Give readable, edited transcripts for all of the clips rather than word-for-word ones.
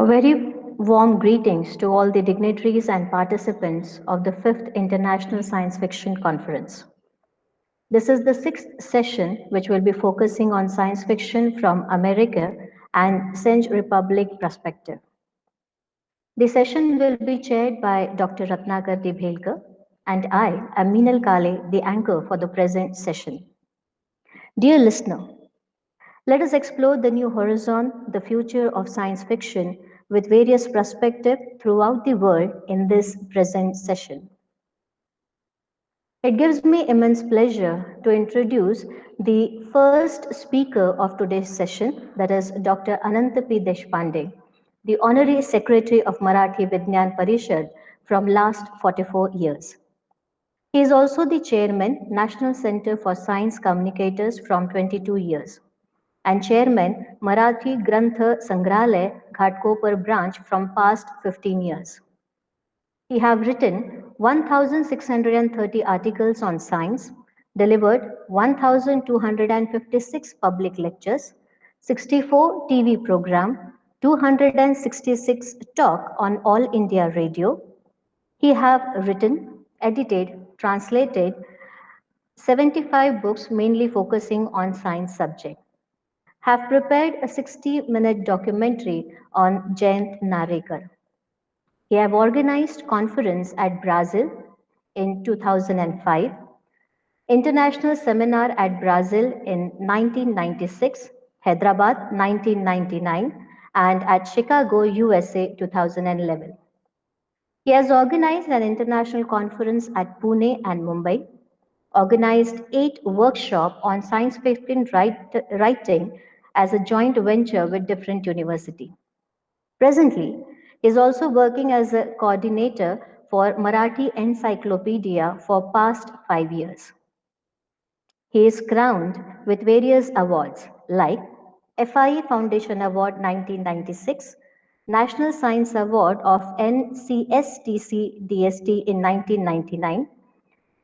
A very warm greetings to all the dignitaries and participants of the 5th International Science Fiction Conference. This is the 6th session which will be focusing on science fiction from America and Czech Republic perspective. The session will be chaired by Dr. Ratnakar de Bhelkar and I am Meenal Kale, the anchor for the present session. Dear listener, let us explore the new horizon, the future of science fiction, with various perspectives throughout the world in this present session. It gives me immense pleasure to introduce the first speaker of today's session, that is Dr. Anant P. Deshpande, the Honorary Secretary of Marathi Vignan Parishad from last 44 years. He is also the Chairman, National Center for Science Communicators from 22 years and Chairman, Marathi Grantha Sangralaya Ghatkopar branch from past 15 years. He have written 1,630 articles on science, delivered 1,256 public lectures, 64 TV program, 266 talk on All India Radio. He have written, edited, translated 75 books mainly focusing on science subject. Have prepared a 60-minute documentary on Jayant Narikar. He have organized conference at Brazil in 2005, international seminar at Brazil in 1996, Hyderabad 1999, and at Chicago, USA 2011. He has organized an international conference at Pune and Mumbai, organized 8 workshops on science fiction writing as a joint venture with different universities. Presently, he is also working as a coordinator for Marathi Encyclopedia for past 5 years. He is crowned with various awards like FIE Foundation Award 1996, National Science Award of NCSTC DST in 1999,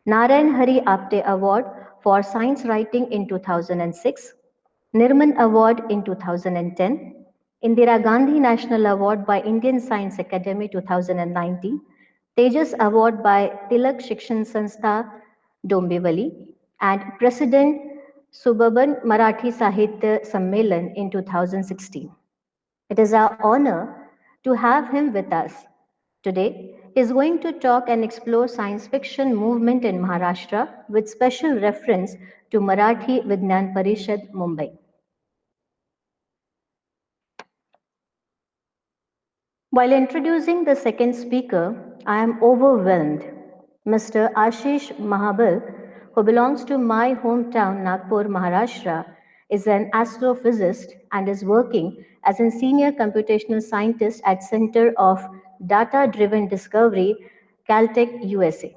Narayan Hari Apte Award for Science Writing in 2006, Nirman Award in 2010, Indira Gandhi National Award by Indian Science Academy 2019, Tejas Award by Tilak Shikshan Sanstha Dombivali, and President Suburban Marathi Sahitya Sammelan in 2016. It is our honor to have him with us. Today, he is going to talk and explore science fiction movement in Maharashtra with special reference to Marathi Vignan Parishad, Mumbai. While introducing the second speaker, I am overwhelmed. Mr. Ashish Mahabal, who belongs to my hometown Nagpur, Maharashtra, is an astrophysicist and is working as a senior computational scientist at Center of Data-Driven Discovery, Caltech, USA.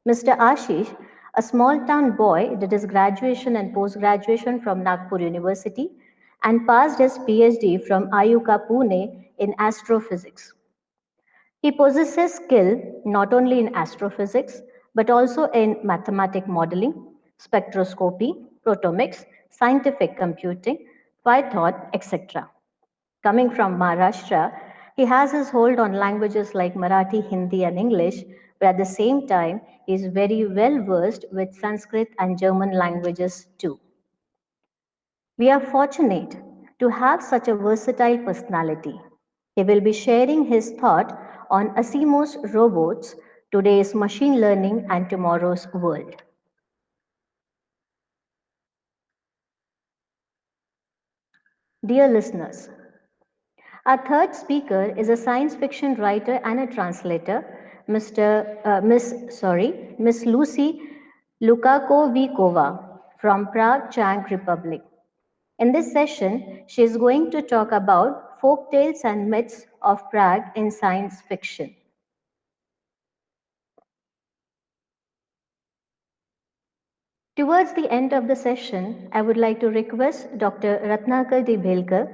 Mr. Ashish, a small town boy, did his graduation and post-graduation from Nagpur University and passed his PhD from IUCAA Pune in astrophysics. He possesses skill not only in astrophysics but also in mathematic modeling, spectroscopy, protomics, scientific computing, Python, etc. Coming from Maharashtra, he has his hold on languages like Marathi, Hindi, and English, but at the same time, he is very well versed with Sanskrit and German languages too. We are fortunate to have such a versatile personality. He will be sharing his thought on Asimov's robots, today's machine learning, and tomorrow's world. Dear listeners, our third speaker is a science fiction writer and a translator, Miss Lucy Lukakovikova from Prague, Czech Republic. In this session, she is going to talk about folk tales and myths of Prague in science fiction. Towards the end of the session, I would like to request Dr. Ratnakar de Bhelkar,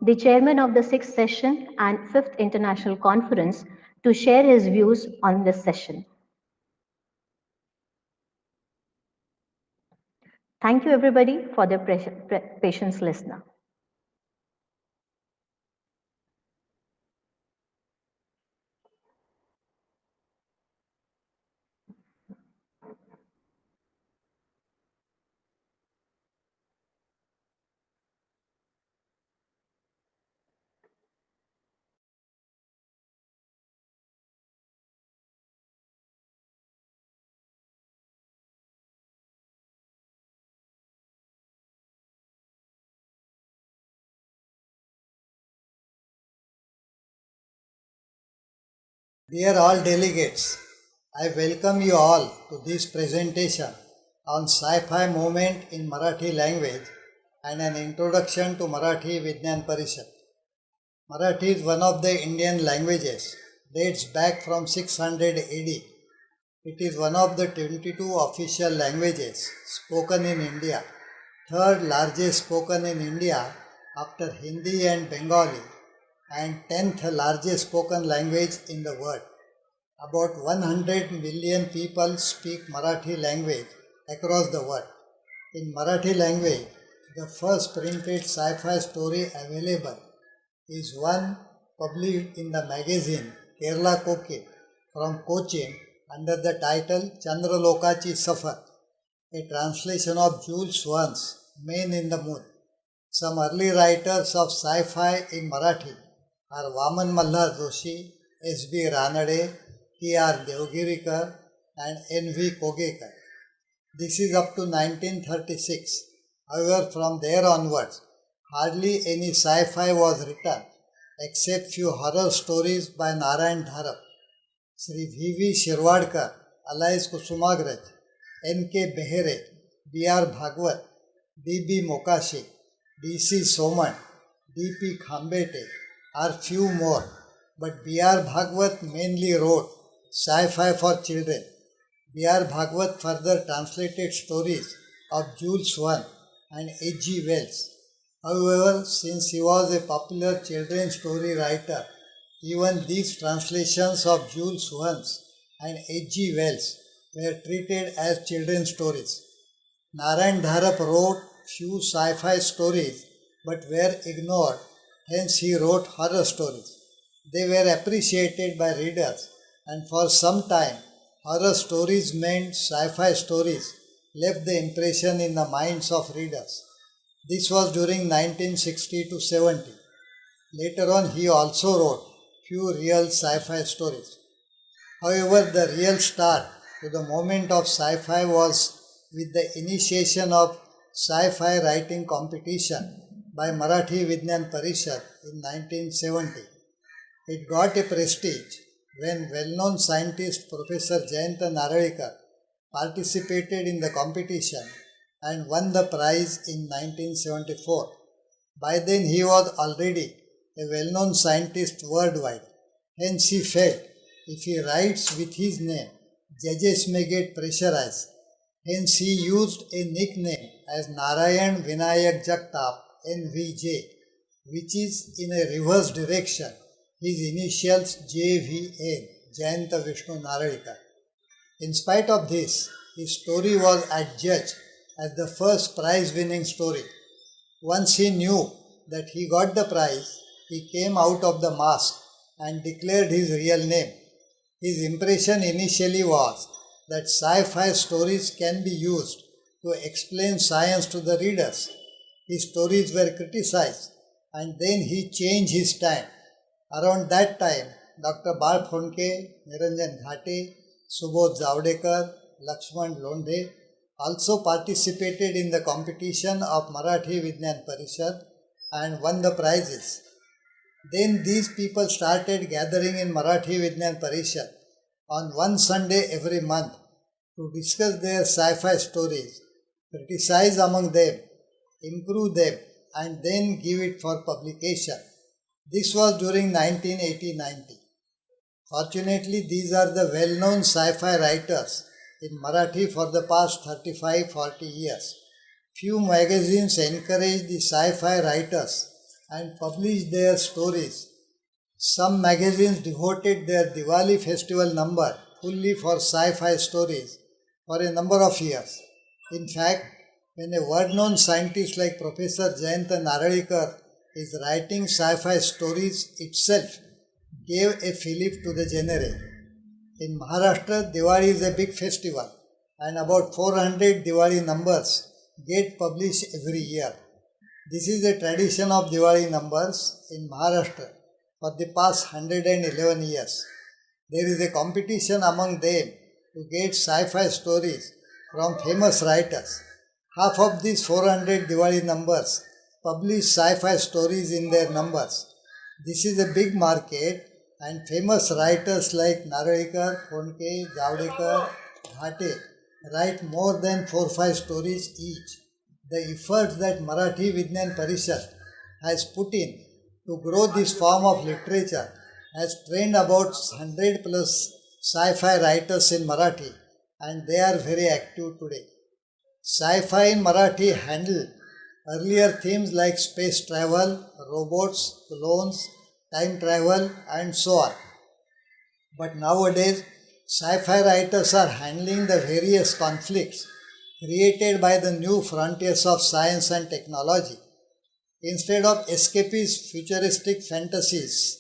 the chairman of the 6th session and 5th International Conference, to share his views on this session. Thank you everybody for their patience, listener. Dear all delegates, I welcome you all to this presentation on Sci-Fi Movement in Marathi language and an introduction to Marathi Vigyan Parishad. Marathi is one of the Indian languages, dates back from 600 AD. It is one of the 22 official languages spoken in India, third largest spoken in India after Hindi and Bengali, and 10th largest spoken language in the world. About 100 million people speak Marathi language across the world. In Marathi language, the first printed sci-fi story available is one published in the magazine Kerala Kokil from Cochin under the title Chandralokachi Safar, a translation of Jules Verne's Man in the Moon. Some early writers of sci-fi in Marathi are Vaman Malhar Joshi, S.B. Ranade, T.R. Devgirikar and N.V. Kogekar. This is up to 1936. However, from there onwards, hardly any sci-fi was written except few horror stories by Narayan Dharap. Sri V.V. Shirwadkar, alias Kusumagraj, N.K. Behere, B.R. Bhagwat, D.B. Mokashi, D.C. Soman, D.P. Khambete are few more, but B.R. Bhagwat mainly wrote sci-fi for children. B.R. Bhagwat further translated stories of Jules Verne and H.G. Wells. However, since he was a popular children's story writer, even these translations of Jules Verne and H.G. Wells were treated as children's stories. Narayan Dharap wrote few sci-fi stories but were ignored, hence he wrote horror stories. They were appreciated by readers, and for some time horror stories meant sci-fi stories left the impression in the minds of readers. This was during 1960 to 70. Later on he also wrote few real sci-fi stories. However, the real start to the movement of sci-fi was with the initiation of sci-fi writing competition by Marathi Vigyan Parishad in 1970. It got a prestige when well-known scientist Professor Jayanta Naralekar participated in the competition and won the prize in 1974. By then he was already a well-known scientist worldwide. Hence he felt if he writes with his name, judges may get pressurized. Hence he used a nickname as Narayan Vinayak Jagtap NVJ, which is in a reverse direction, his initials JVN, Jayanta Vishnu Naralekar. In spite of this, his story was adjudged as the first prize-winning story. Once he knew that he got the prize, he came out of the mask and declared his real name. His impression initially was that sci-fi stories can be used to explain science to the readers. His stories were criticized and then he changed his stand. Around that time, Dr. Bal Phonke, Niranjan Ghate, Subodh Zavdekar, Lakshman Londhe also participated in the competition of Marathi Vigyan Parishad and won the prizes. Then these people started gathering in Marathi Vigyan Parishad on one Sunday every month to discuss their sci-fi stories, criticize among them, improve them, and then give it for publication. This was during 1980-90. Fortunately, these are the well-known sci-fi writers in Marathi for the past 35-40 years. Few magazines encourage the sci-fi writers and publish their stories. Some magazines devoted their Diwali festival number fully for sci-fi stories for a number of years. In fact, when a word-known scientist like Professor Jayanta Naralekar is writing sci-fi stories itself gave a fillip to the genre. In Maharashtra, Diwali is a big festival and about 400 Diwali numbers get published every year. This is a tradition of Diwali numbers in Maharashtra for the past 111 years. There is a competition among them to get sci-fi stories from famous writers. Half of these 400 Diwali numbers publish sci-fi stories in their numbers. This is a big market and famous writers like Narayakar, Phonke, Javadekar, Ghate write more than 4-5 stories each. The efforts that Marathi Vignan Parishad has put in to grow this form of literature has trained about 100 plus sci-fi writers in Marathi, and they are very active today. Sci-fi in Marathi handled earlier themes like space travel, robots, clones, time travel, and so on. But nowadays, sci-fi writers are handling the various conflicts created by the new frontiers of science and technology. Instead of escapist futuristic fantasies,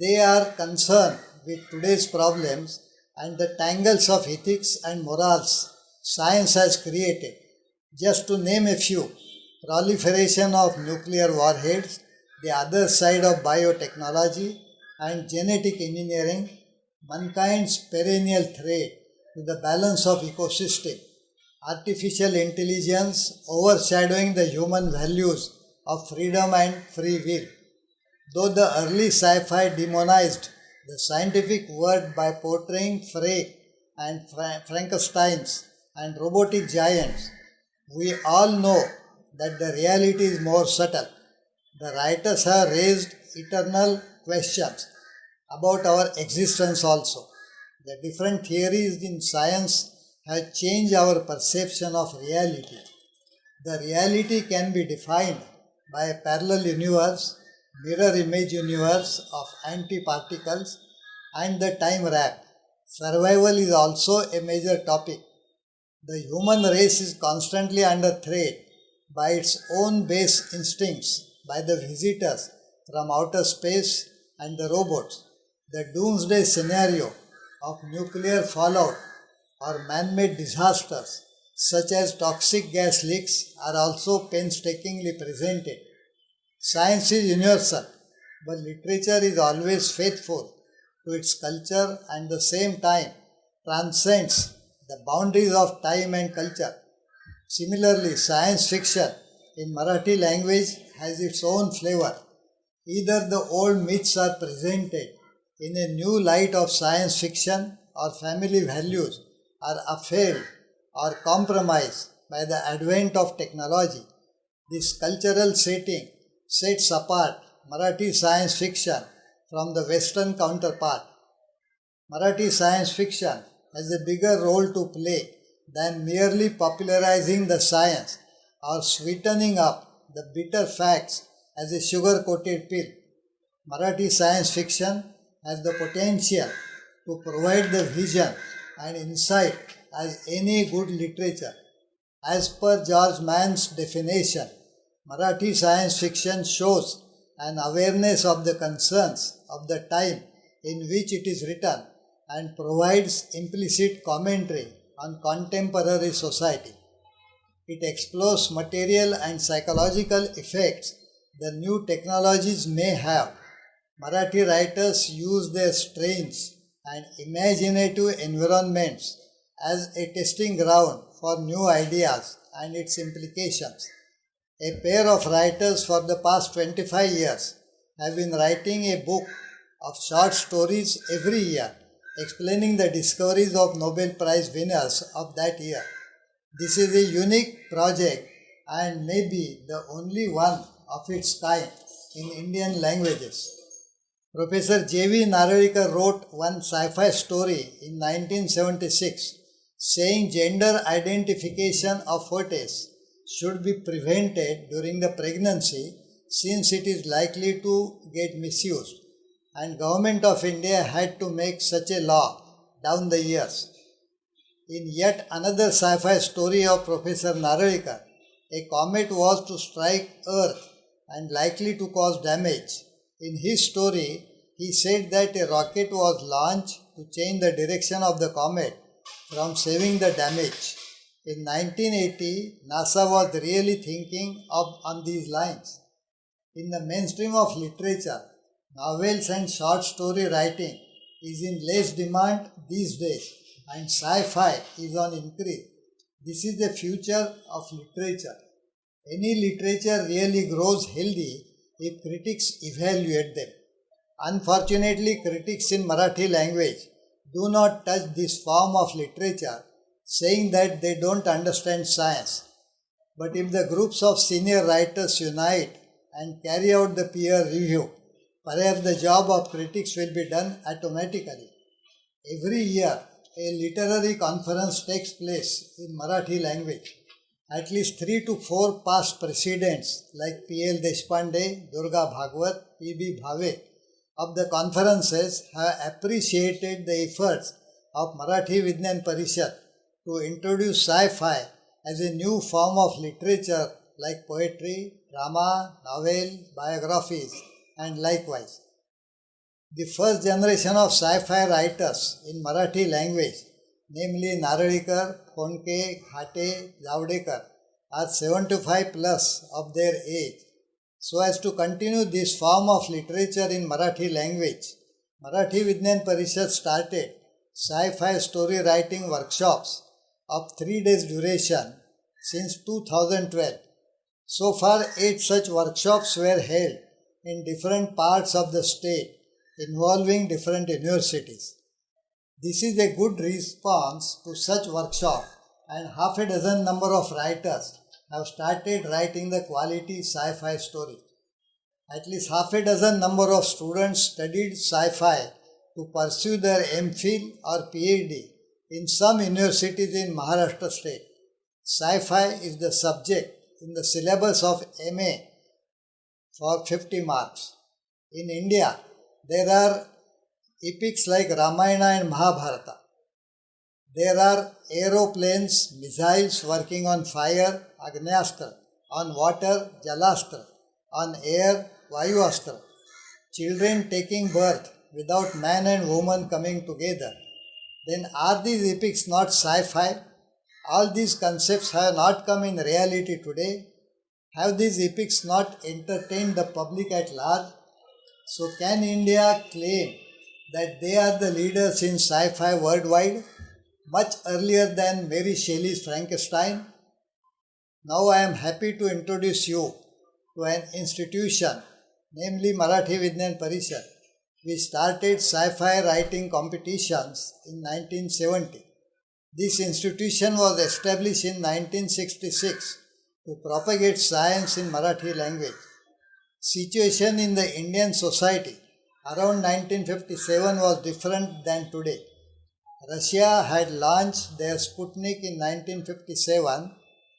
they are concerned with today's problems and the tangles of ethics and morals science has created. Just to name a few: proliferation of nuclear warheads, the other side of biotechnology, and genetic engineering, mankind's perennial threat to the balance of ecosystem, artificial intelligence overshadowing the human values of freedom and free will. Though the early sci-fi demonized the scientific world by portraying Frey and Frankensteins and robotic giants, we all know that the reality is more subtle. The writers have raised eternal questions about our existence also. The different theories in science have changed our perception of reality. The reality can be defined by a parallel universe, mirror image universe of antiparticles, and the time wrap. Survival is also a major topic. The human race is constantly under threat by its own base instincts, by the visitors from outer space and the robots. The doomsday scenario of nuclear fallout or man-made disasters such as toxic gas leaks are also painstakingly presented. Science is universal, but literature is always faithful to its culture and at the same time transcends the boundaries of time and culture. Similarly, science fiction in Marathi language has its own flavor. Either the old myths are presented in a new light of science fiction, or family values are upheld or compromised by the advent of technology. This cultural setting sets apart Marathi science fiction from the Western counterpart. Marathi science fiction has a bigger role to play than merely popularizing the science or sweetening up the bitter facts as a sugar-coated pill. Marathi science fiction has the potential to provide the vision and insight as any good literature. As per George Mann's definition, Marathi science fiction shows an awareness of the concerns of the time in which it is written and provides implicit commentary on contemporary society. It explores material and psychological effects the new technologies may have. Marathi writers use their strange and imaginative environments as a testing ground for new ideas and its implications. A pair of writers for the past 25 years have been writing a book of short stories every year, explaining the discoveries of Nobel Prize winners of that year. This is a unique project and maybe the only one of its kind in Indian languages. Professor J.V. Narayakar wrote one sci-fi story in 1976 saying gender identification of fetus should be prevented during the pregnancy since it is likely to get misused, and Government of India had to make such a law down the years. In yet another sci-fi story of Professor Narayakar, a comet was to strike Earth and likely to cause damage. In his story, he said that a rocket was launched to change the direction of the comet from saving the damage. In 1980, NASA was really thinking on these lines. In the mainstream of literature, novels and short story writing is in less demand these days, and sci-fi is on increase. This is the future of literature. Any literature really grows healthy if critics evaluate them. Unfortunately, critics in Marathi language do not touch this form of literature, saying that they don't understand science. But if the groups of senior writers unite and carry out the peer review, perhaps the job of critics will be done automatically. Every year, a literary conference takes place in Marathi language. At least 3 to 4 past presidents like P.L. Deshpande, Durga Bhagwat, P.B. Bhave of the conferences have appreciated the efforts of Marathi Vigyan Parishad to introduce sci-fi as a new form of literature like poetry, drama, novel, biographies, and likewise. The first generation of sci-fi writers in Marathi language, namely Naralekar, Phonke, Ghate, Javdekar, are 75 plus of their age. So as to continue this form of literature in Marathi language, Marathi Vigyan Parishad started sci-fi story writing workshops of 3 days duration since 2012. So far, 8 such workshops were held in different parts of the state involving different universities. This is a good response to such workshop, and half a dozen number of writers have started writing the quality sci-fi story. At least half a dozen number of students studied sci-fi to pursue their MPhil or PhD in some universities in Maharashtra state. Sci-fi is the subject in the syllabus of MA for 50 marks. In India, there are epics like Ramayana and Mahabharata. There are aeroplanes, missiles working on fire, Agnyastra, on water, Jalastra, on air, Vayuastra, children taking birth without man and woman coming together. Then are these epics not sci-fi? All these concepts have not come in reality today. Have these epics not entertained the public at large? So can India claim that they are the leaders in sci-fi worldwide, much earlier than Mary Shelley's Frankenstein? Now I am happy to introduce you to an institution, namely Marathi Vigyan Parishad, which started sci-fi writing competitions in 1970. This institution was established in 1966 to propagate science in Marathi language. Situation in the Indian society around 1957 was different than today. Russia had launched their Sputnik in 1957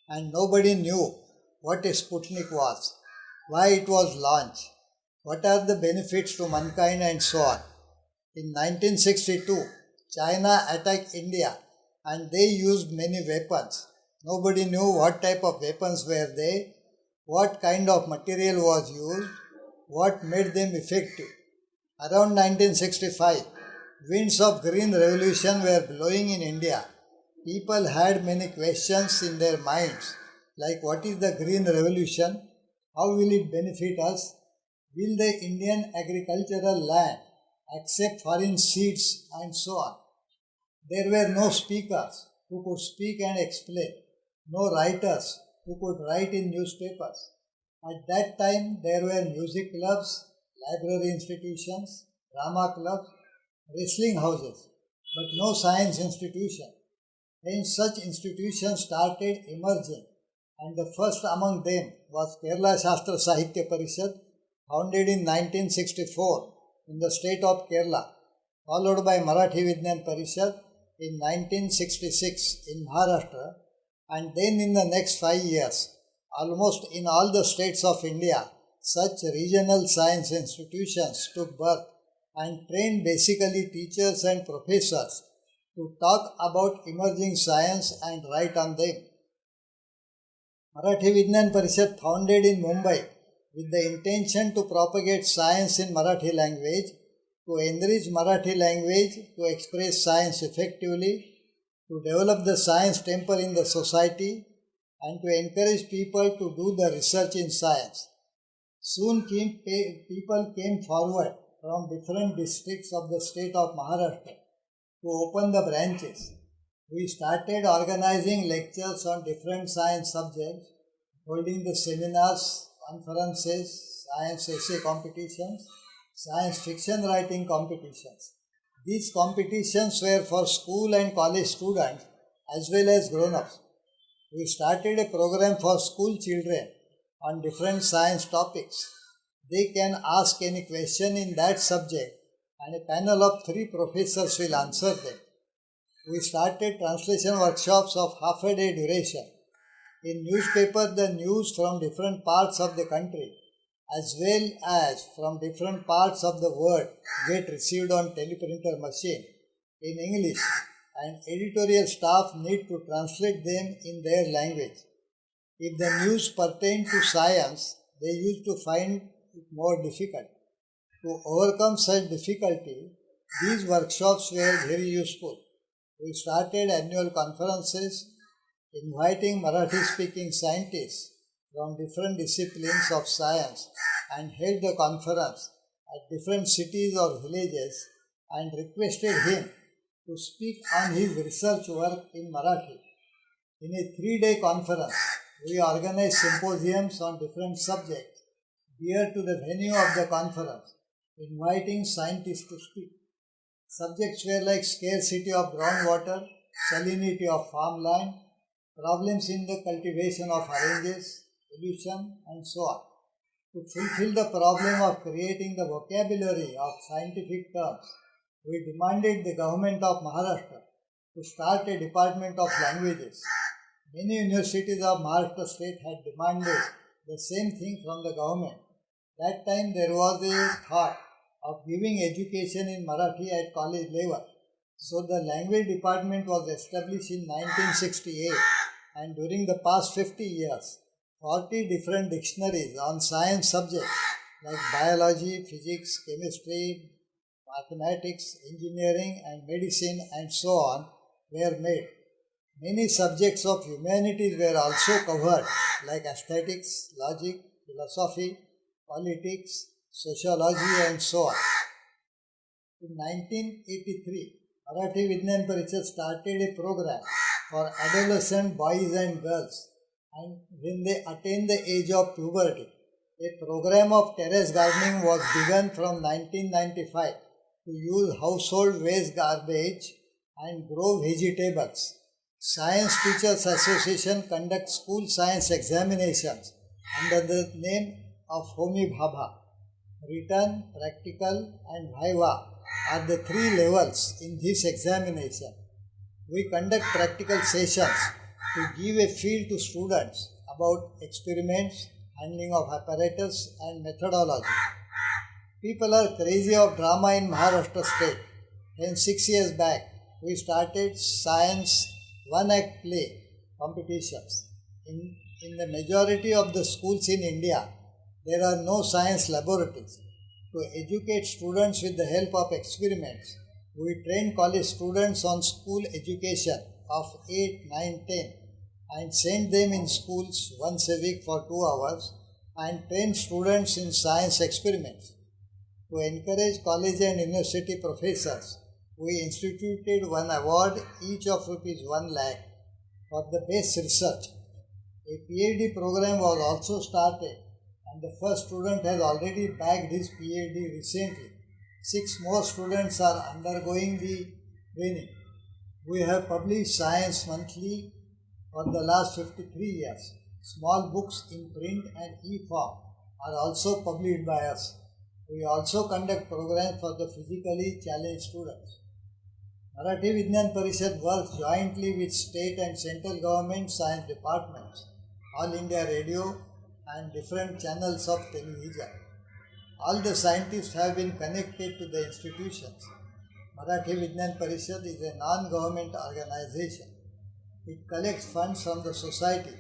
and nobody knew what a Sputnik was, why it was launched, what are the benefits to mankind and so on. In 1962, China attacked India and they used many weapons. Nobody knew what type of weapons were they, what kind of material was used, what made them effective. Around 1965, winds of green revolution were blowing in India. People had many questions in their minds, like what is the green revolution, how will it benefit us, will the Indian agricultural land accept foreign seeds and so on. There were no speakers who could speak and explain, no writers who could write in newspapers. At that time, there were music clubs, library institutions, drama clubs, wrestling houses, but no science institution. Then such institutions started emerging, and the first among them was Kerala Shastra Sahitya Parishad, founded in 1964 in the state of Kerala, followed by Marathi Vigyan Parishad in 1966 in Maharashtra, and then in the next 5 years, almost in all the states of India, such regional science institutions took birth and trained basically teachers and professors to talk about emerging science and write on them. Marathi Vigyan Parishad, founded in Mumbai with the intention to propagate science in Marathi language, to enrich Marathi language, to express science effectively, to develop the science temper in the society, and to encourage people to do the research in science. Soon people came forward from different districts of the state of Maharashtra to open the branches. We started organizing lectures on different science subjects, holding the seminars, conferences, science essay competitions, science fiction writing competitions. These competitions were for school and college students as well as grown-ups. We started a program for school children on different science topics. They can ask any question in that subject and a panel of 3 professors will answer them. We started translation workshops of half a day duration. In newspaper, the news from different parts of the country as well as from different parts of the world get received on teleprinter machine in English, and editorial staff need to translate them in their language. If the news pertained to science, they used to find it more difficult. To overcome such difficulty, these workshops were very useful. We started annual conferences inviting Marathi-speaking scientists from different disciplines of science and held the conference at different cities or villages and requested him to speak on his research work in Marathi. In a 3-day conference, we organized symposiums on different subjects dear to the venue of the conference, inviting scientists to speak. Subjects were like scarcity of groundwater, salinity of farmland, problems in the cultivation of oranges, pollution, and so on. To fulfill the problem of creating the vocabulary of scientific terms, we demanded the government of Maharashtra to start a department of languages. Many universities of Maharashtra state had demanded the same thing from the government. That time there was a thought of giving education in Marathi at college level. So the language department was established in 1968, and during the past 50 years, 40 different dictionaries on science subjects like biology, physics, chemistry, mathematics, engineering and medicine and so on were made. Many subjects of humanities were also covered like aesthetics, logic, philosophy, politics, sociology and so on. In 1983, Marathi Vignan Parishad started a program for adolescent boys and girls, and when they attain the age of puberty, a program of terrace gardening was begun from 1995 to use household waste garbage and grow vegetables. Science Teachers Association conducts school science examinations under the name of Homi Bhabha. Written, practical and Viva are the 3 levels in this examination. We conduct practical sessions to give a feel to students about experiments, handling of apparatus and methodology. People are crazy of drama in Maharashtra state. Then 6 years back, we started science one-act play competitions. In the majority of the schools in India, there are no science laboratories. To educate students with the help of experiments, we train college students on school education of 8, 9, 10 and send them in schools once a week for 2 hours and train students in science experiments. To encourage college and university professors, we instituted one award, each of ₹1 lakh, for the best research. A PhD program was also started, and the first student has already bagged his PhD recently. 6 more students are undergoing the training. We have published Science Monthly for the last 53 years. Small books in print and e-form are also published by us. We also conduct programs for the physically challenged students. Marathi Vignan Parishad works jointly with state and central government science departments, All India Radio and different channels of television. All the scientists have been connected to the institutions. Marathi Vignan Parishad is a non-government organization. It collects funds from the society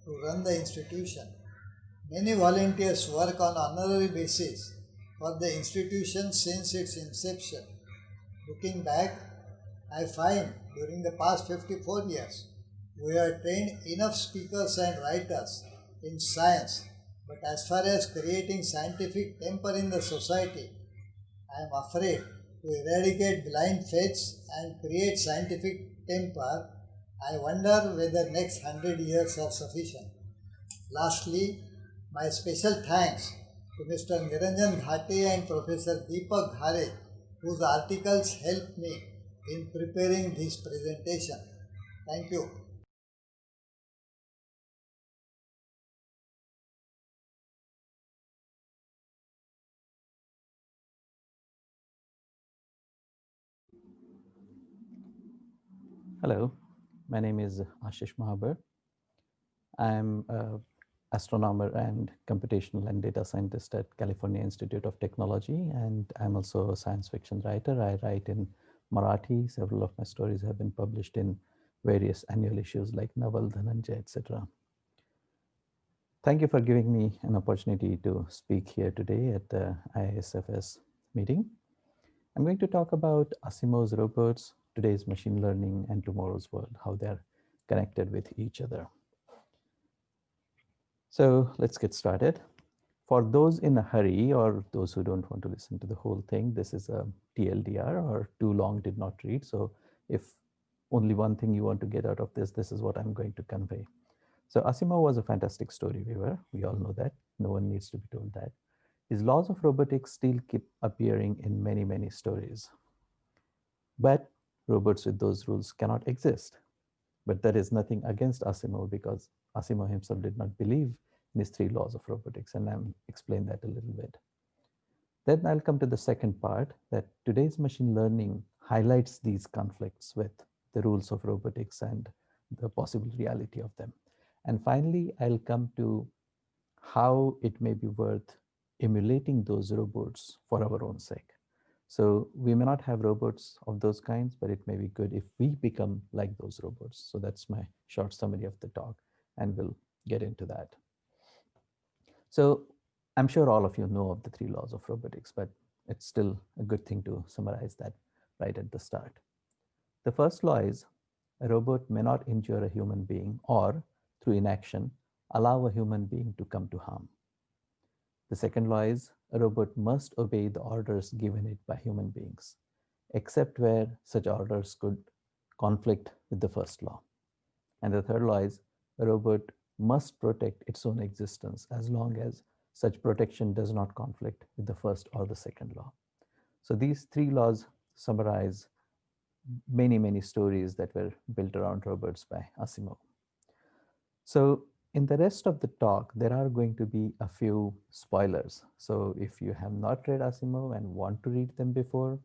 to run the institution. Many volunteers work on honorary basis for the institution since its inception. Looking back, I find during the past 54 years, we have trained enough speakers and writers in science, but as far as creating scientific temper in the society, I am afraid to eradicate blind faiths and create scientific temper. I wonder whether next 100 years are sufficient. Lastly, my special thanks to Mr. Niranjan Ghate and Professor Deepak Ghare, whose articles helped me in preparing this presentation. Thank you. Hello, my name is Ashish Mahabar. I'm an astronomer and computational and data scientist at California Institute of Technology, and I'm also a science fiction writer. I write in Marathi. Several of my stories have been published in various annual issues like Naval, Dhananjay, etc. Thank you for giving me an opportunity to speak here today at the IISFS meeting. I'm going to talk about Asimov's robots, today's machine learning, and tomorrow's world, how they're connected with each other. So let's get started. For those in a hurry or those who don't want to listen to the whole thing, this is a TLDR, or too long did not read. So if only one thing you want to get out of this, this is what I'm going to convey. So Asimov was a fantastic story weaver. We all know that. No one needs to be told that. His laws of robotics still keep appearing in many, many stories. But robots with those rules cannot exist. But there is nothing against Asimov, because Asimov himself did not believe in his three laws of robotics, and I'll explain that a little bit. Then I'll come to the second part, that today's machine learning highlights these conflicts with the rules of robotics and the possible reality of them. And finally, I'll come to how it may be worth emulating those robots for our own sake. So we may not have robots of those kinds, but it may be good if we become like those robots. So that's my short summary of the talk, and we'll get into that. So I'm sure all of you know of the three laws of robotics, but it's still a good thing to summarize that right at the start. The first law is a robot may not injure a human being or, through inaction, allow a human being to come to harm. The second law is a robot must obey the orders given it by human beings, except where such orders could conflict with the first law. And the third law is a robot must protect its own existence as long as such protection does not conflict with the first or the second law. So these three laws summarize many, many stories that were built around robots by Asimov. So in the rest of the talk, there are going to be a few spoilers. So if you have not read Asimov and want to read them before,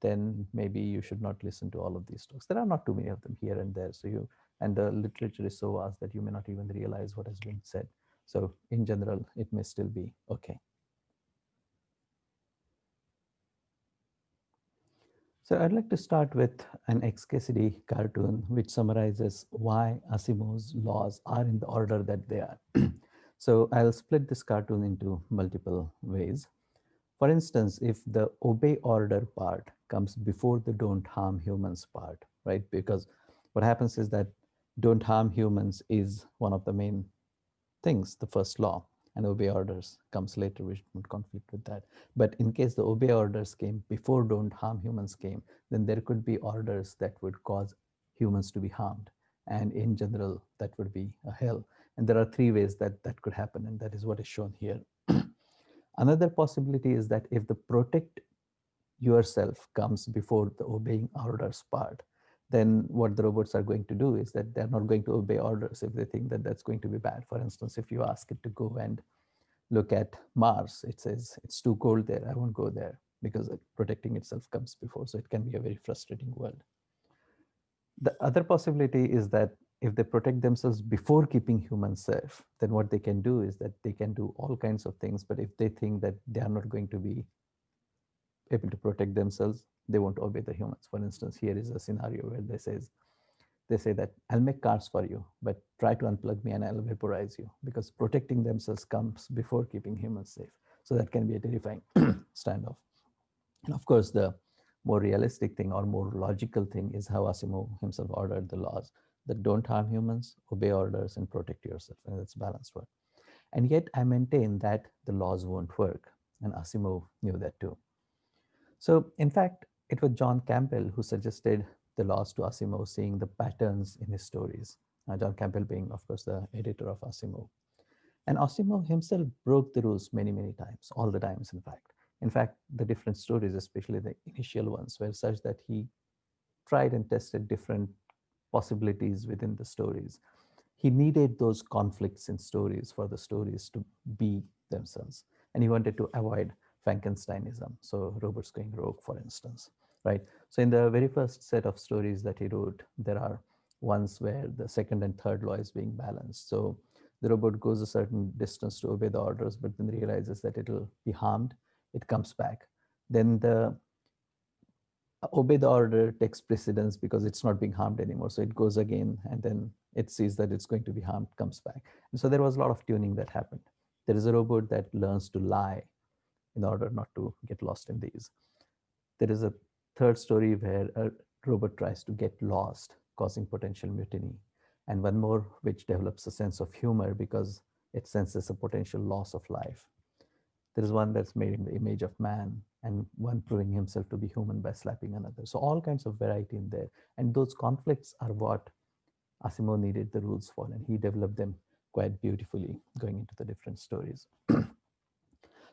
then maybe you should not listen to all of these talks. There are not too many of them here and there. So and the literature is so vast that you may not even realize what has been said. So in general, it may still be okay. So I'd like to start with an XKCD cartoon which summarizes why Asimov's laws are in the order that they are. So I'll split this cartoon into multiple ways. For instance, if the obey order part comes before the don't harm humans part, right? Because what happens is that don't harm humans is one of the main things, the first law, and obey orders comes later, which would conflict with that. But in case the obey orders came before don't harm humans came, then there could be orders that would cause humans to be harmed. And in general, that would be a hell. And there are three ways that that could happen, and that is what is shown here. Another possibility is that if the protect yourself comes before the obeying orders part, then what the robots are going to do is that they're not going to obey orders if they think that that's going to be bad. For instance, if you ask it to go and look at Mars, it says it's too cold there, I won't go there, because protecting itself comes before. So it can be a very frustrating world. The other possibility is that if they protect themselves before keeping humans safe, then what they can do is that they can do all kinds of things. But if they think that they are not going to be able to protect themselves, they won't obey the humans. For instance, here is a scenario where they say that I'll make cars for you, but try to unplug me and I'll vaporize you, because protecting themselves comes before keeping humans safe. So that can be a terrifying standoff. And of course, the more realistic thing or more logical thing is how Asimov himself ordered the laws that don't harm humans, obey orders, and protect yourself. And that's balanced work. And yet I maintain that the laws won't work. And Asimov knew that too. So in fact, it was John Campbell who suggested the laws to Asimov, seeing the patterns in his stories. John Campbell being, of course, the editor of Asimov. And Asimov himself broke the rules many, many times, all the times, in fact. In fact, the different stories, especially the initial ones, were such that he tried and tested different possibilities within the stories. He needed those conflicts in stories for the stories to be themselves. And he wanted to avoid Frankensteinism, so robots going rogue, for instance, right? So in the very first set of stories that he wrote, there are ones where the second and third law is being balanced. So the robot goes a certain distance to obey the orders, but then realizes that it'll be harmed. It comes back. Then the obey the order takes precedence because it's not being harmed anymore. So it goes again, and then it sees that it's going to be harmed, comes back. And so there was a lot of tuning that happened. There is a robot that learns to lie in order not to get lost in these. There is a third story where a robot tries to get lost, causing potential mutiny. And one more, which develops a sense of humor because it senses a potential loss of life. There is one that's made in the image of man, and one proving himself to be human by slapping another. So all kinds of variety in there. And those conflicts are what Asimov needed the rules for, and he developed them quite beautifully going into the different stories.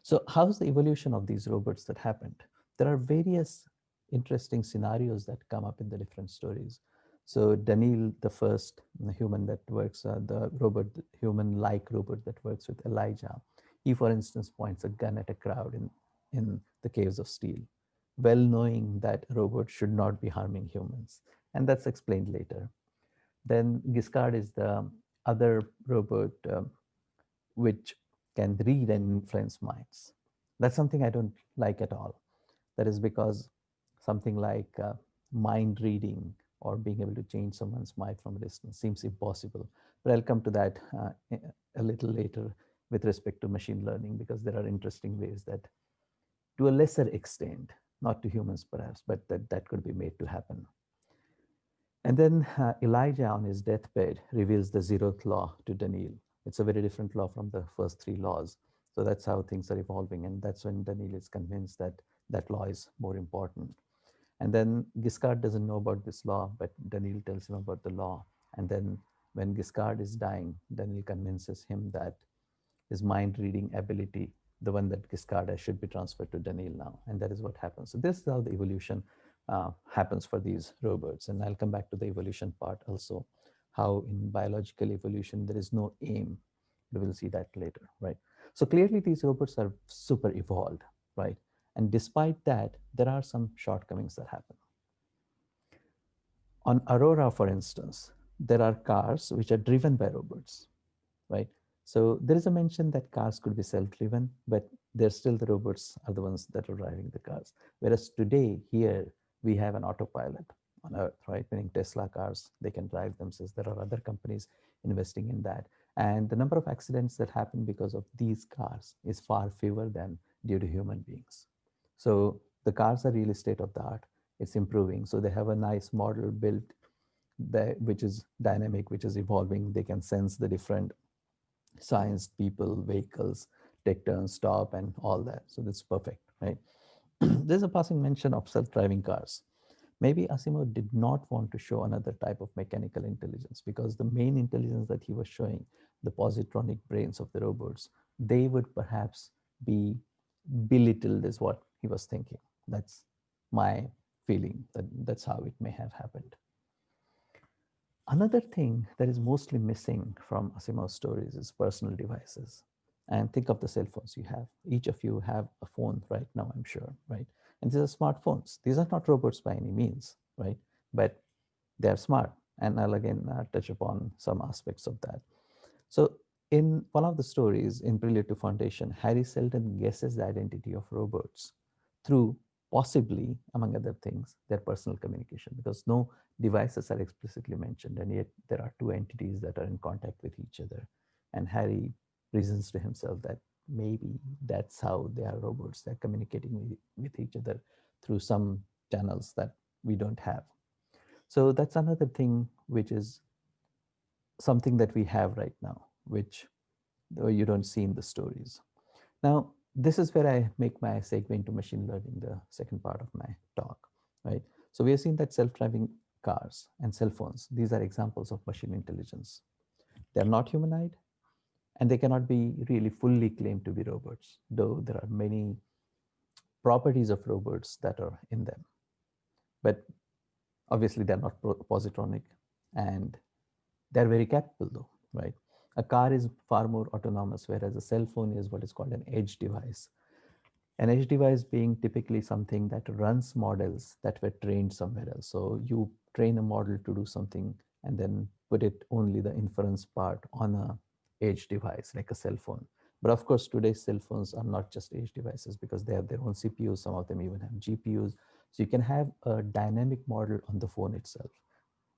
So how's the evolution of these robots that happened? There are various interesting scenarios that come up in the different stories. So Daniel, the first human that works, the robot, human-like robot that works with Elijah, he, for instance, points a gun at a crowd in the caves of steel, well knowing that robots should not be harming humans. And that's explained later. Then Giscard is the other robot which can read and influence minds. That's something I don't like at all. That is because something like mind reading or being able to change someone's mind from a distance seems impossible. But I'll come to that a little later with respect to machine learning, because there are interesting ways that, to a lesser extent, not to humans perhaps, but that could be made to happen. And then Elijah, on his deathbed, reveals the zeroth law to Daniel. It's a very different law from the first three laws. So that's how things are evolving. And that's when Daniel is convinced that that law is more important. And then Giscard doesn't know about this law, but Daniel tells him about the law. And then when Giscard is dying, Daniel convinces him that his mind reading ability, the one that Giscard has, should be transferred to Daniel now. And that is what happens. So this is how the evolution happens for these robots. And I'll come back to the evolution part also, how in biological evolution, there is no aim. We will see that later, right? So clearly these robots are super evolved, right? And despite that, there are some shortcomings that happen. On Aurora, for instance, there are cars which are driven by robots, right? So there is a mention that cars could be self-driven, but there's still the robots are the ones that are driving the cars. Whereas today, here, we have an autopilot on Earth, right? Meaning Tesla cars, they can drive themselves. There are other companies investing in that. And the number of accidents that happen because of these cars is far fewer than due to human beings. So the cars are really state of the art. It's improving. So they have a nice model built that, which is dynamic, which is evolving. They can sense the different signs, people, vehicles, take turns, stop, and all that. So that's perfect, right? There's a passing mention of self-driving cars. Maybe Asimov did not want to show another type of mechanical intelligence, because the main intelligence that he was showing, the positronic brains of the robots, they would perhaps be belittled, is what he was thinking. That's my feeling, that's how it may have happened. Another thing that is mostly missing from Asimov's stories is personal devices. And think of the cell phones you have. Each of you have a phone right now, I'm sure, right? And these are smartphones. These are not robots by any means, right? But they're smart. And I'll again touch upon some aspects of that. So in one of the stories in Prelude to Foundation, Harry Seldon guesses the identity of robots through possibly, among other things, their personal communication, because no devices are explicitly mentioned, and yet there are two entities that are in contact with each other. And Harry reasons to himself that maybe that's how they are robots. They're communicating with each other through some channels that we don't have. So that's another thing which is something that we have right now, which you don't see in the stories. Now, this is where I make my segue into machine learning, the second part of my talk, right? So we have seen that self-driving cars and cell phones, these are examples of machine intelligence. They're not humanoid, And they cannot be really fully claimed to be robots, though there are many properties of robots that are in them. But obviously, they're not positronic, and they're very capable, though, right? A car is far more autonomous, whereas a cell phone is what is called an edge device. An edge device being typically something that runs models that were trained somewhere else. So you train a model to do something and then put it only the inference part on a edge device like a cell phone. But of course, today's cell phones are not just edge devices because they have their own CPUs. Some of them even have GPUs. So you can have a dynamic model on the phone itself.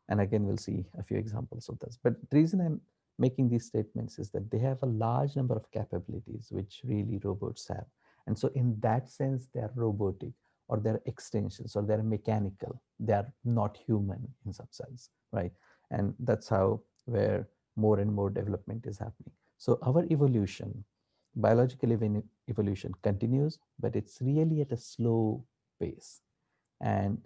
And again, we'll see a few examples of this. But the reason I'm making these statements is that they have a large number of capabilities, which really robots have. And so in that sense, they're robotic, or they're extensions, or they're mechanical. They're not human in some sense, right? And that's how where more and more development is happening. So our evolution, biological evolution continues, but it's really at a slow pace. And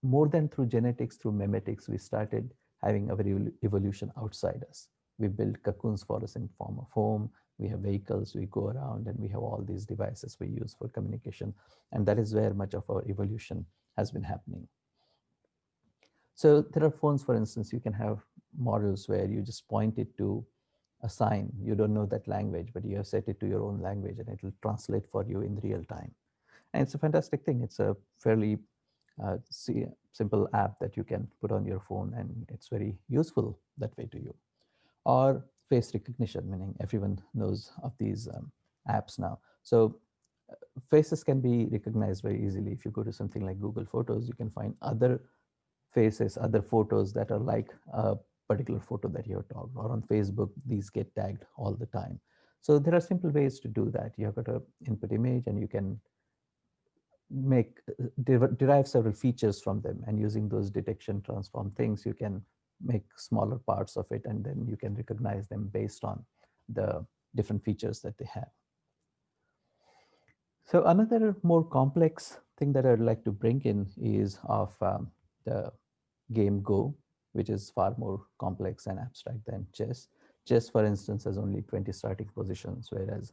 more than through genetics, through memetics, we started having our evolution outside us. We build cocoons for us in form of home. We have vehicles, we go around, and we have all these devices we use for communication. And that is where much of our evolution has been happening. So there are phones, for instance, you can have models where you just point it to a sign. You don't know that language, but you have set it to your own language and it will translate for you in real time. And it's a fantastic thing. It's a fairly simple app that you can put on your phone, and it's very useful that way to you. Or face recognition, meaning everyone knows of these apps now. So faces can be recognized very easily. If you go to something like Google Photos, you can find other faces, other photos that are like a particular photo that you have tagged. Or on Facebook, these get tagged all the time. So there are simple ways to do that. You have got to input image, and you can make derive several features from them, and using those detection transform things, you can make smaller parts of it, and then you can recognize them based on the different features that they have. So another more complex thing that I'd like to bring in is of the game Go, which is far more complex and abstract than chess. Chess, for instance, has only 20 starting positions, whereas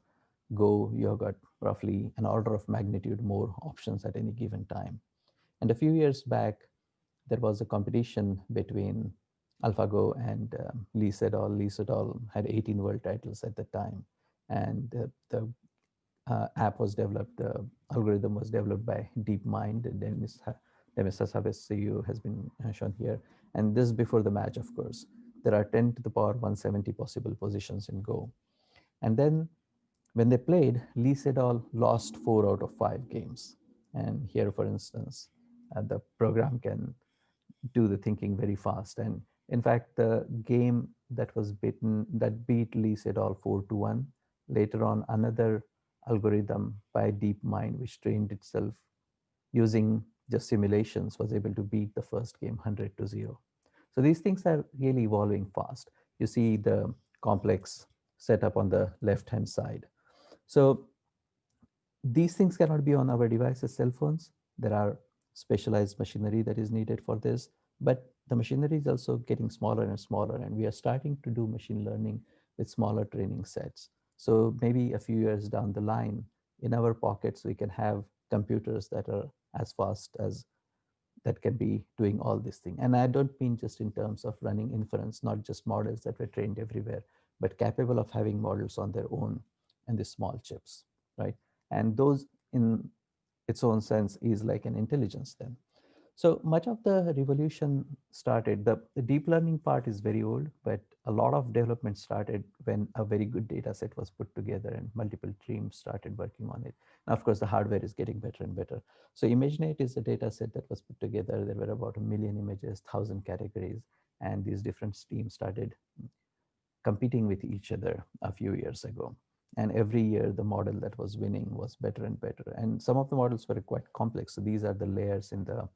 Go, you've got roughly an order of magnitude more options at any given time. And a few years back, there was a competition between AlphaGo and Lee Sedol. Lee Sedol had 18 world titles at the time. And the app was developed, the algorithm was developed by DeepMind. Demis Hassabis CEO has been shown here. And this is before the match, of course. There are 10 to the power 170 possible positions in Go. And then when they played, Lee Sedol lost 4 out of 5 games. And here, for instance, the program can do the thinking very fast. And in fact, the game that was beaten, that beat Lee Sedol 4-1, later on another algorithm by DeepMind, which trained itself using just simulations, was able to beat the first game 100-0. So these things are really evolving fast. You see the complex setup on the left-hand side. So these things cannot be on our devices, cell phones. There are specialized machinery that is needed for this, but the machinery is also getting smaller and smaller, and we are starting to do machine learning with smaller training sets. So maybe a few years down the line, in our pockets, we can have computers that are as fast as that can be doing all these things. And I don't mean just in terms of running inference, not just models that were trained everywhere, but capable of having models on their own and the small chips, right? And those in its own sense is like an intelligence then. So much of the revolution started, the deep learning part is very old, but a lot of development started when a very good data set was put together and multiple teams started working on it. And of course, the hardware is getting better and better. So ImageNet is a data set that was put together. There were about 1 million images, 1,000 categories, and these different teams started competing with each other a few years ago. And every year, the model that was winning was better and better. And some of the models were quite complex. So these are the layers in the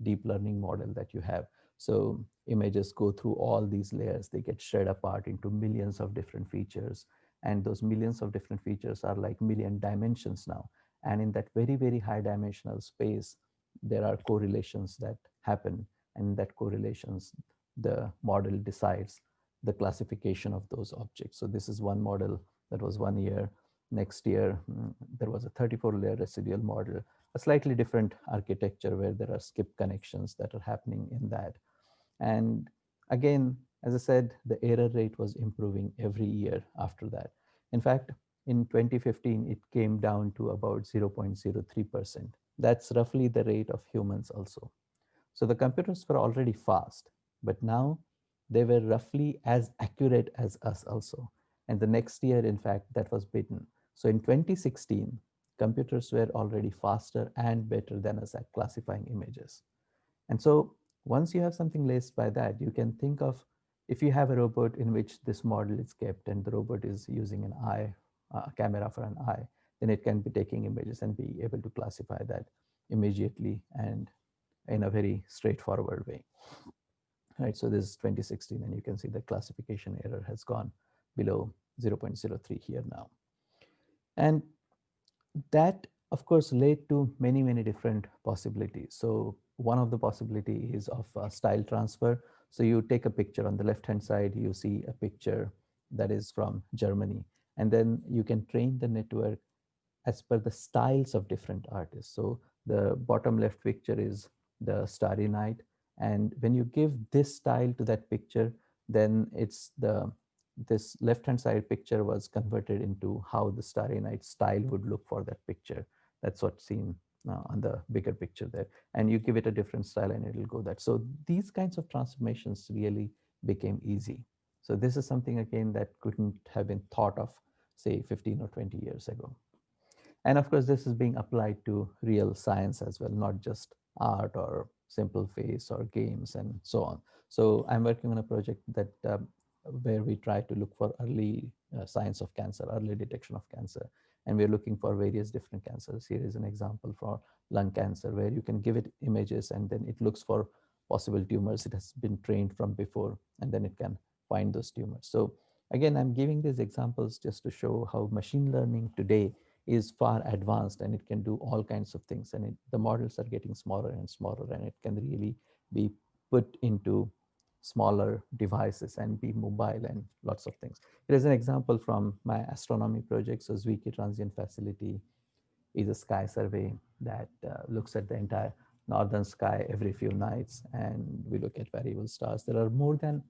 deep learning model that you have. So images go through all these layers. They get shred apart into millions of different features. And those millions of different features are like million dimensions now. And in that very, very high dimensional space, there are correlations that happen. And in that correlations, the model decides the classification of those objects. So this is one model that was 1 year. Next year, there was a 34-layer residual model, a slightly different architecture where there are skip connections that are happening in that. And again, as I said, the error rate was improving every year after that. In fact, in 2015, it came down to about 0.03%. That's roughly the rate of humans also. So the computers were already fast, but now they were roughly as accurate as us also. And the next year, in fact, that was beaten. So in 2016, computers were already faster and better than us at classifying images. And so once you have something laced by that, you can think of, if you have a robot in which this model is kept and the robot is using an eye, a camera for an eye, then it can be taking images and be able to classify that immediately and in a very straightforward way. Right, so this is 2016, and you can see the classification error has gone below 0.03 here now. And that, of course, led to many, many different possibilities. So one of the possibility is of style transfer. So you take a picture on the left-hand side, you see a picture that is from Germany, and then you can train the network as per the styles of different artists. So the bottom left picture is the Starry Night. And when you give this style to that picture, then this left-hand side picture was converted into how the Starry Night style would look for that picture. That's what's seen on the bigger picture there. And you give it a different style and it'll go that. So these kinds of transformations really became easy. So this is something, again, that couldn't have been thought of, say, 15 or 20 years ago. And of course, this is being applied to real science as well, not just art or simple face or games and so on. So I'm working on a project that where we try to look for early science of cancer, early detection of cancer. And we're looking for various different cancers. Here is an example for lung cancer, where you can give it images and then it looks for possible tumors. It has been trained from before, and then it can find those tumors. So again, I'm giving these examples just to show how machine learning today is far advanced, and it can do all kinds of things, and the models are getting smaller and smaller, and it can really be put into smaller devices and be mobile and lots of things. Here's an example from my astronomy project. So Zwicky Transient Facility is a sky survey that looks at the entire northern sky every few nights, and we look at variable stars. There are more than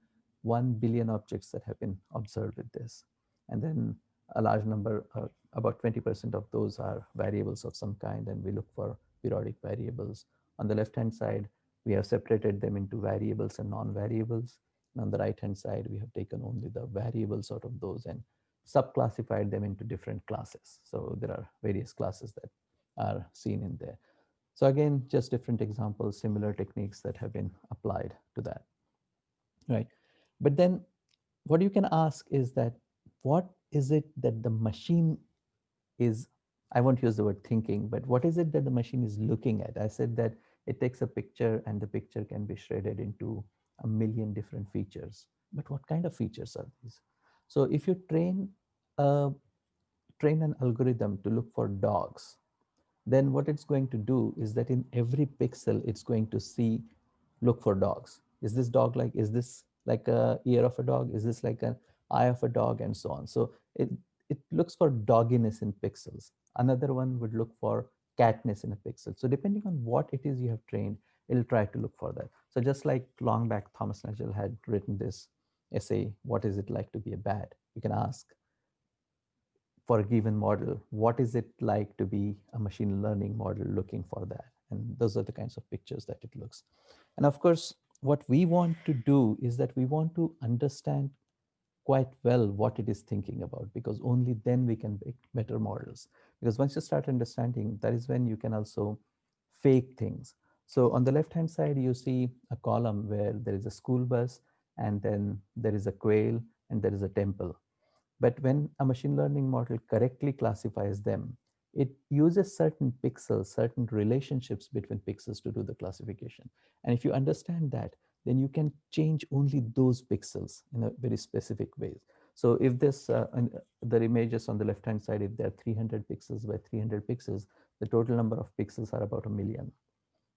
1 billion objects that have been observed with this. And then a large number, about 20% of those are variables of some kind, and we look for periodic variables. On the left-hand side, we have separated them into variables and non-variables. And on the right-hand side, we have taken only the variables out of those and subclassified them into different classes. So there are various classes that are seen in there. So again, just different examples, similar techniques that have been applied to that, right? But then what you can ask is that, what is it that the machine is, I won't use the word thinking, but what is it that the machine is looking at? I said that it takes a picture and the picture can be shredded into a million different features. But what kind of features are these? So if you train an algorithm to look for dogs, then what it's going to do is that in every pixel, it's going to look for dogs. Is this dog like, is this like a ear of a dog? Is this like an eye of a dog, and so on? So it looks for dogginess in pixels. Another one would look for catness in a pixel. So depending on what it is you have trained, it'll try to look for that. So just like long back, Thomas Nagel had written this essay, what is it like to be a bat? You can ask, for a given model, what is it like to be a machine learning model looking for that? And those are the kinds of pictures that it looks. And of course, what we want to do is that we want to understand quite well what it is thinking about, because only then we can make better models. Because once you start understanding, that is when you can also fake things. So on the left-hand side, you see a column where there is a school bus, and then there is a quail, and there is a temple. But when a machine learning model correctly classifies them, it uses certain pixels, certain relationships between pixels to do the classification. And if you understand that, then you can change only those pixels in a very specific way. So if the images on the left-hand side, if they're 300 pixels by 300 pixels, the total number of pixels are about 1 million.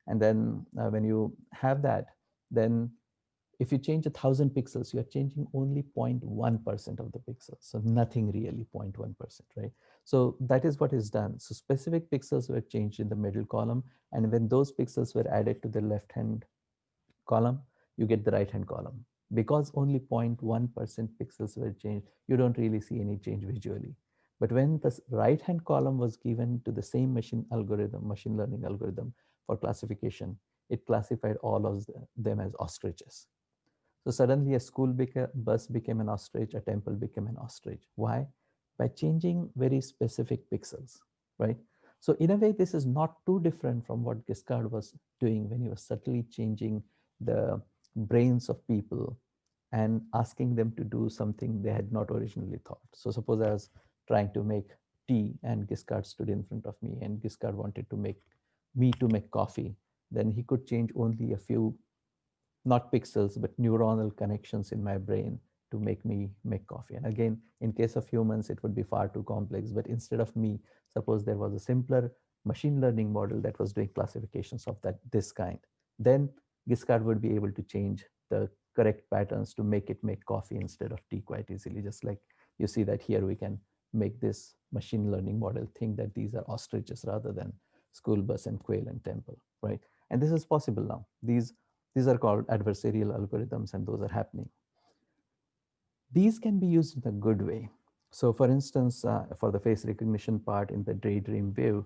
And then when you have that, then If you change 1,000 pixels, you are changing only 0.1% of the pixels. So nothing really, 0.1%, right? So that is what is done. So specific pixels were changed in the middle column. And when those pixels were added to the left-hand column, you get the right-hand column. Because only 0.1% pixels were changed, you don't really see any change visually. But when the right-hand column was given to the same machine learning algorithm for classification, it classified all of them as ostriches. So suddenly a bus became an ostrich, a temple became an ostrich. Why? By changing very specific pixels, right? So in a way, this is not too different from what Giscard was doing when he was subtly changing the brains of people and asking them to do something they had not originally thought. So suppose I was trying to make tea and Giscard stood in front of me and Giscard wanted to make me to make coffee. Then he could change only a few, not pixels, but neuronal connections in my brain to make me make coffee. And again, in case of humans, it would be far too complex. But instead of me, suppose there was a simpler machine learning model that was doing classifications of this kind, then Giscard would be able to change the correct patterns to make it make coffee instead of tea quite easily. Just like you see that here, we can make this machine learning model think that these are ostriches rather than school bus and quail and temple, right? And this is possible now. These are called adversarial algorithms, and those are happening. These can be used in a good way. So for instance, for the face recognition part in the daydream view,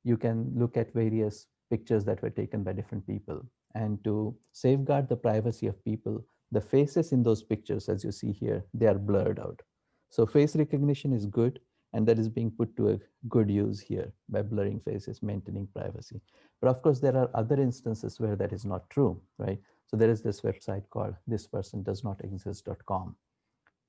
you can look at various pictures that were taken by different people. And to safeguard the privacy of people, the faces in those pictures, as you see here, they are blurred out. So face recognition is good, and that is being put to a good use here by blurring faces, maintaining privacy. But of course, there are other instances where that is not true, right? So there is this website called thispersondoesnotexist.com.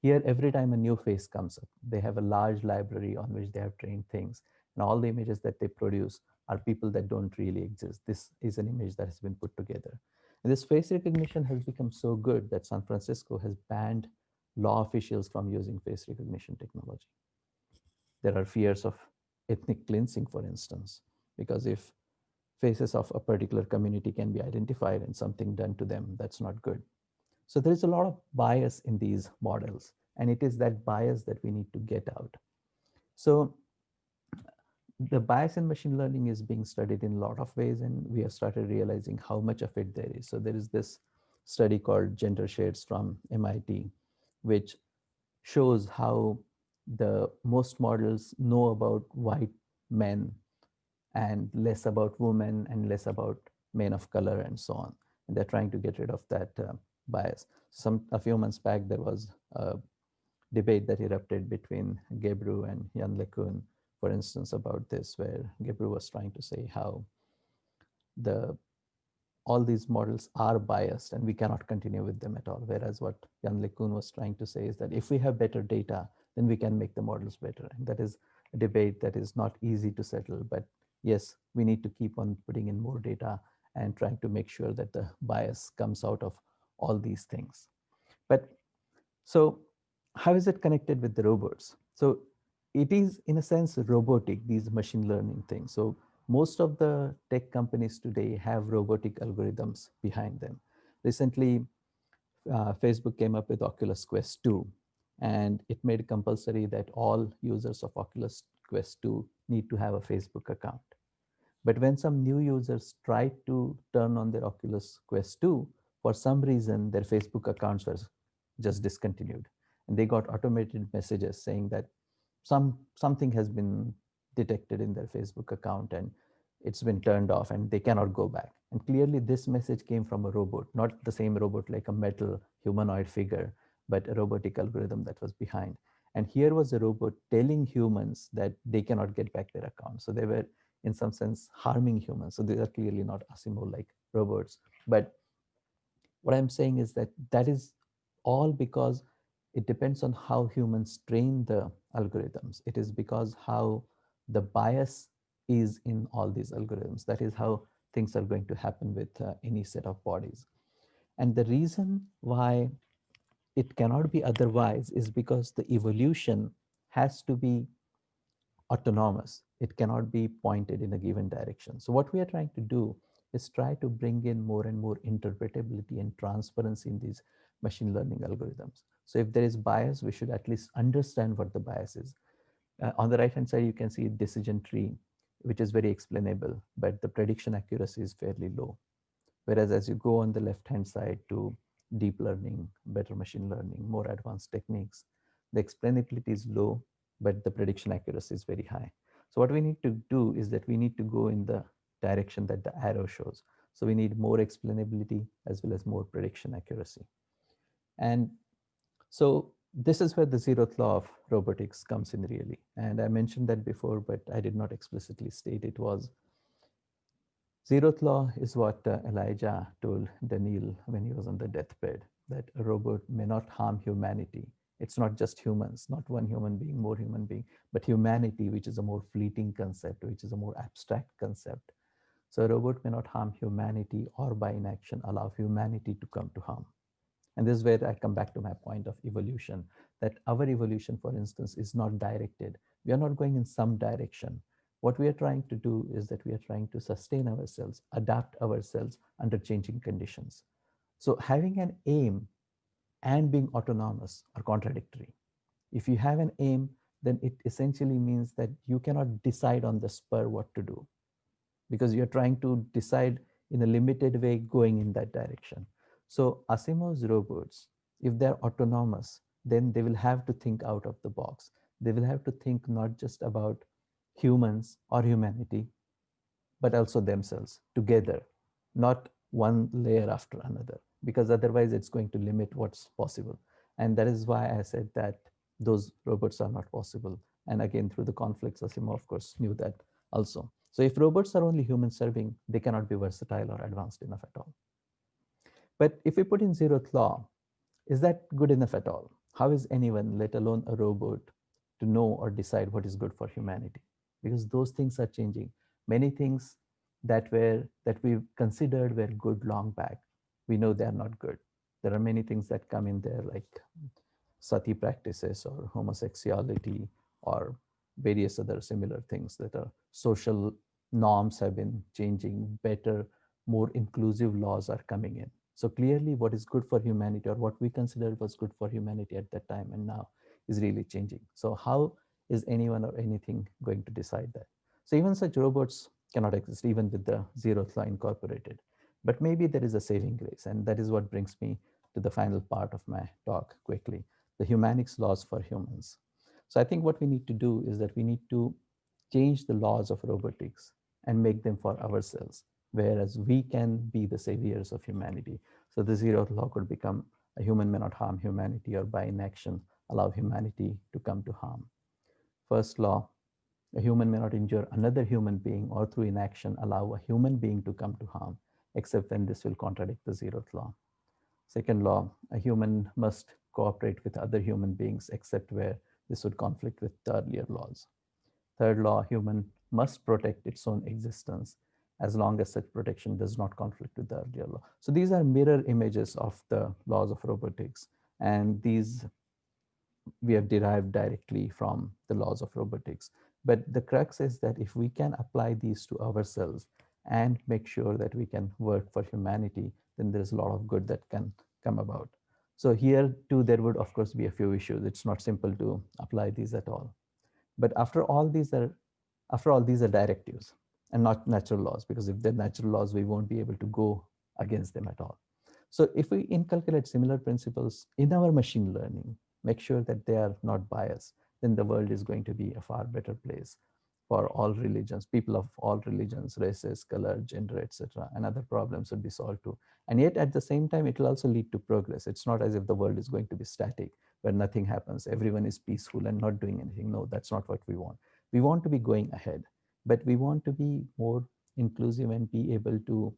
Here, every time a new face comes up, they have a large library on which they have trained things. And all the images that they produce are people that don't really exist. This is an image that has been put together. And this face recognition has become so good that San Francisco has banned law officials from using face recognition technology. There are fears of ethnic cleansing, for instance, because if faces of a particular community can be identified and something done to them, that's not good. So there is a lot of bias in these models, and it is that bias that we need to get out. So the bias in machine learning is being studied in a lot of ways, and we have started realizing how much of it there is. So there is this study called Gender Shades from MIT, which shows how the most models know about white men and less about women and less about men of color and so on. And they're trying to get rid of that bias. A few months back, there was a debate that erupted between Gebru and Jan LeCun, for instance, about this, where Gebru was trying to say how the all these models are biased and we cannot continue with them at all. Whereas what Jan LeCun was trying to say is that if we have better data, then we can make the models better. And that is a debate that is not easy to settle. But yes, we need to keep on putting in more data and trying to make sure that the bias comes out of all these things. But so how is it connected with the robots? So it is, in a sense, robotic, these machine learning things. So most of the tech companies today have robotic algorithms behind them. Recently, Facebook came up with Oculus Quest 2, and it made compulsory that all users of Oculus Quest 2 need to have a Facebook account. But when some new users tried to turn on their Oculus Quest 2, for some reason, their Facebook accounts were just discontinued. And they got automated messages saying that something has been detected in their Facebook account and it's been turned off and they cannot go back. And clearly this message came from a robot, not the same robot like a metal humanoid figure, but a robotic algorithm that was behind. And here was a robot telling humans that they cannot get back their account. So they were, in some sense, harming humans. So they are clearly not Asimov-like robots. But what I'm saying is that that is all because it depends on how humans train the algorithms. It is because how the bias is in all these algorithms. That is how things are going to happen with any set of bodies. And the reason why it cannot be otherwise is because the evolution has to be autonomous. It cannot be pointed in a given direction. So what we are trying to do is try to bring in more and more interpretability and transparency in these machine learning algorithms. So if there is bias, we should at least understand what the bias is. On the right hand side, you can see decision tree, which is very explainable, but the prediction accuracy is fairly low. Whereas as you go on the left hand side to deep learning, better machine learning, more advanced techniques, the explainability is low, but the prediction accuracy is very high. So what we need to do is that we need to go in the direction that the arrow shows. So we need more explainability as well as more prediction accuracy. And so this is where the zeroth law of robotics comes in really. And I mentioned that before, but I did not explicitly state it. Was zeroth law is what Elijah told Daniel when he was on the deathbed, that a robot may not harm humanity. It's not just humans, not one human being, more human being, but humanity, which is a more fleeting concept, which is a more abstract concept. So a robot may not harm humanity or by inaction allow humanity to come to harm. And this is where I come back to my point of evolution, that our evolution, for instance, is not directed. We are not going in some direction. What we are trying to do is that we are trying to sustain ourselves, adapt ourselves under changing conditions. So having an aim and being autonomous are contradictory. If you have an aim, then it essentially means that you cannot decide on the spur what to do, because you're trying to decide in a limited way going in that direction. So Asimov's robots, if they're autonomous, then they will have to think out of the box. They will have to think not just about humans or humanity, but also themselves together, not one layer after another, because otherwise it's going to limit what's possible. And that is why I said that those robots are not possible. And again, through the conflicts, Asimov, of course, knew that also. So if robots are only human serving, they cannot be versatile or advanced enough at all. But if we put in zeroth law, is that good enough at all? How is anyone, let alone a robot, to know or decide what is good for humanity? Because those things are changing. Many things that we considered were good long back, we know they are not good. There are many things that come in there, like sati practices or homosexuality or various other similar things that are social norms have been changing. Better, more inclusive laws are coming in. So clearly what is good for humanity, or what we considered was good for humanity at that time and now, is really changing. So how is anyone or anything going to decide that? So even such robots cannot exist even with the zeroth law incorporated. But maybe there is a saving grace, and that is what brings me to the final part of my talk quickly, the humanics laws for humans. So I think what we need to do is that we need to change the laws of robotics and make them for ourselves, whereas we can be the saviors of humanity. So the zeroth law could become a human may not harm humanity, or by inaction allow humanity to come to harm. First law, a human may not injure another human being or through inaction allow a human being to come to harm, except when this will contradict the zeroth law. Second law, a human must cooperate with other human beings except where this would conflict with the earlier laws. Third law, human must protect its own existence as long as such protection does not conflict with the earlier law. So these are mirror images of the laws of robotics, and these we have derived directly from the laws of robotics. But the crux is that if we can apply these to ourselves and make sure that we can work for humanity, then there's a lot of good that can come about. So here too, there would of course be a few issues. It's not simple to apply these at all. But after all, these are directives and not natural laws, because if they're natural laws, we won't be able to go against them at all. So if we inculcate similar principles in our machine learning, make sure that they are not biased, then the world is going to be a far better place for all religions, people of all religions, races, color, gender, etc. And other problems would be solved too. And yet at the same time, it will also lead to progress. It's not as if the world is going to be static, where nothing happens, everyone is peaceful and not doing anything. No, that's not what we want. We want to be going ahead, but we want to be more inclusive and be able to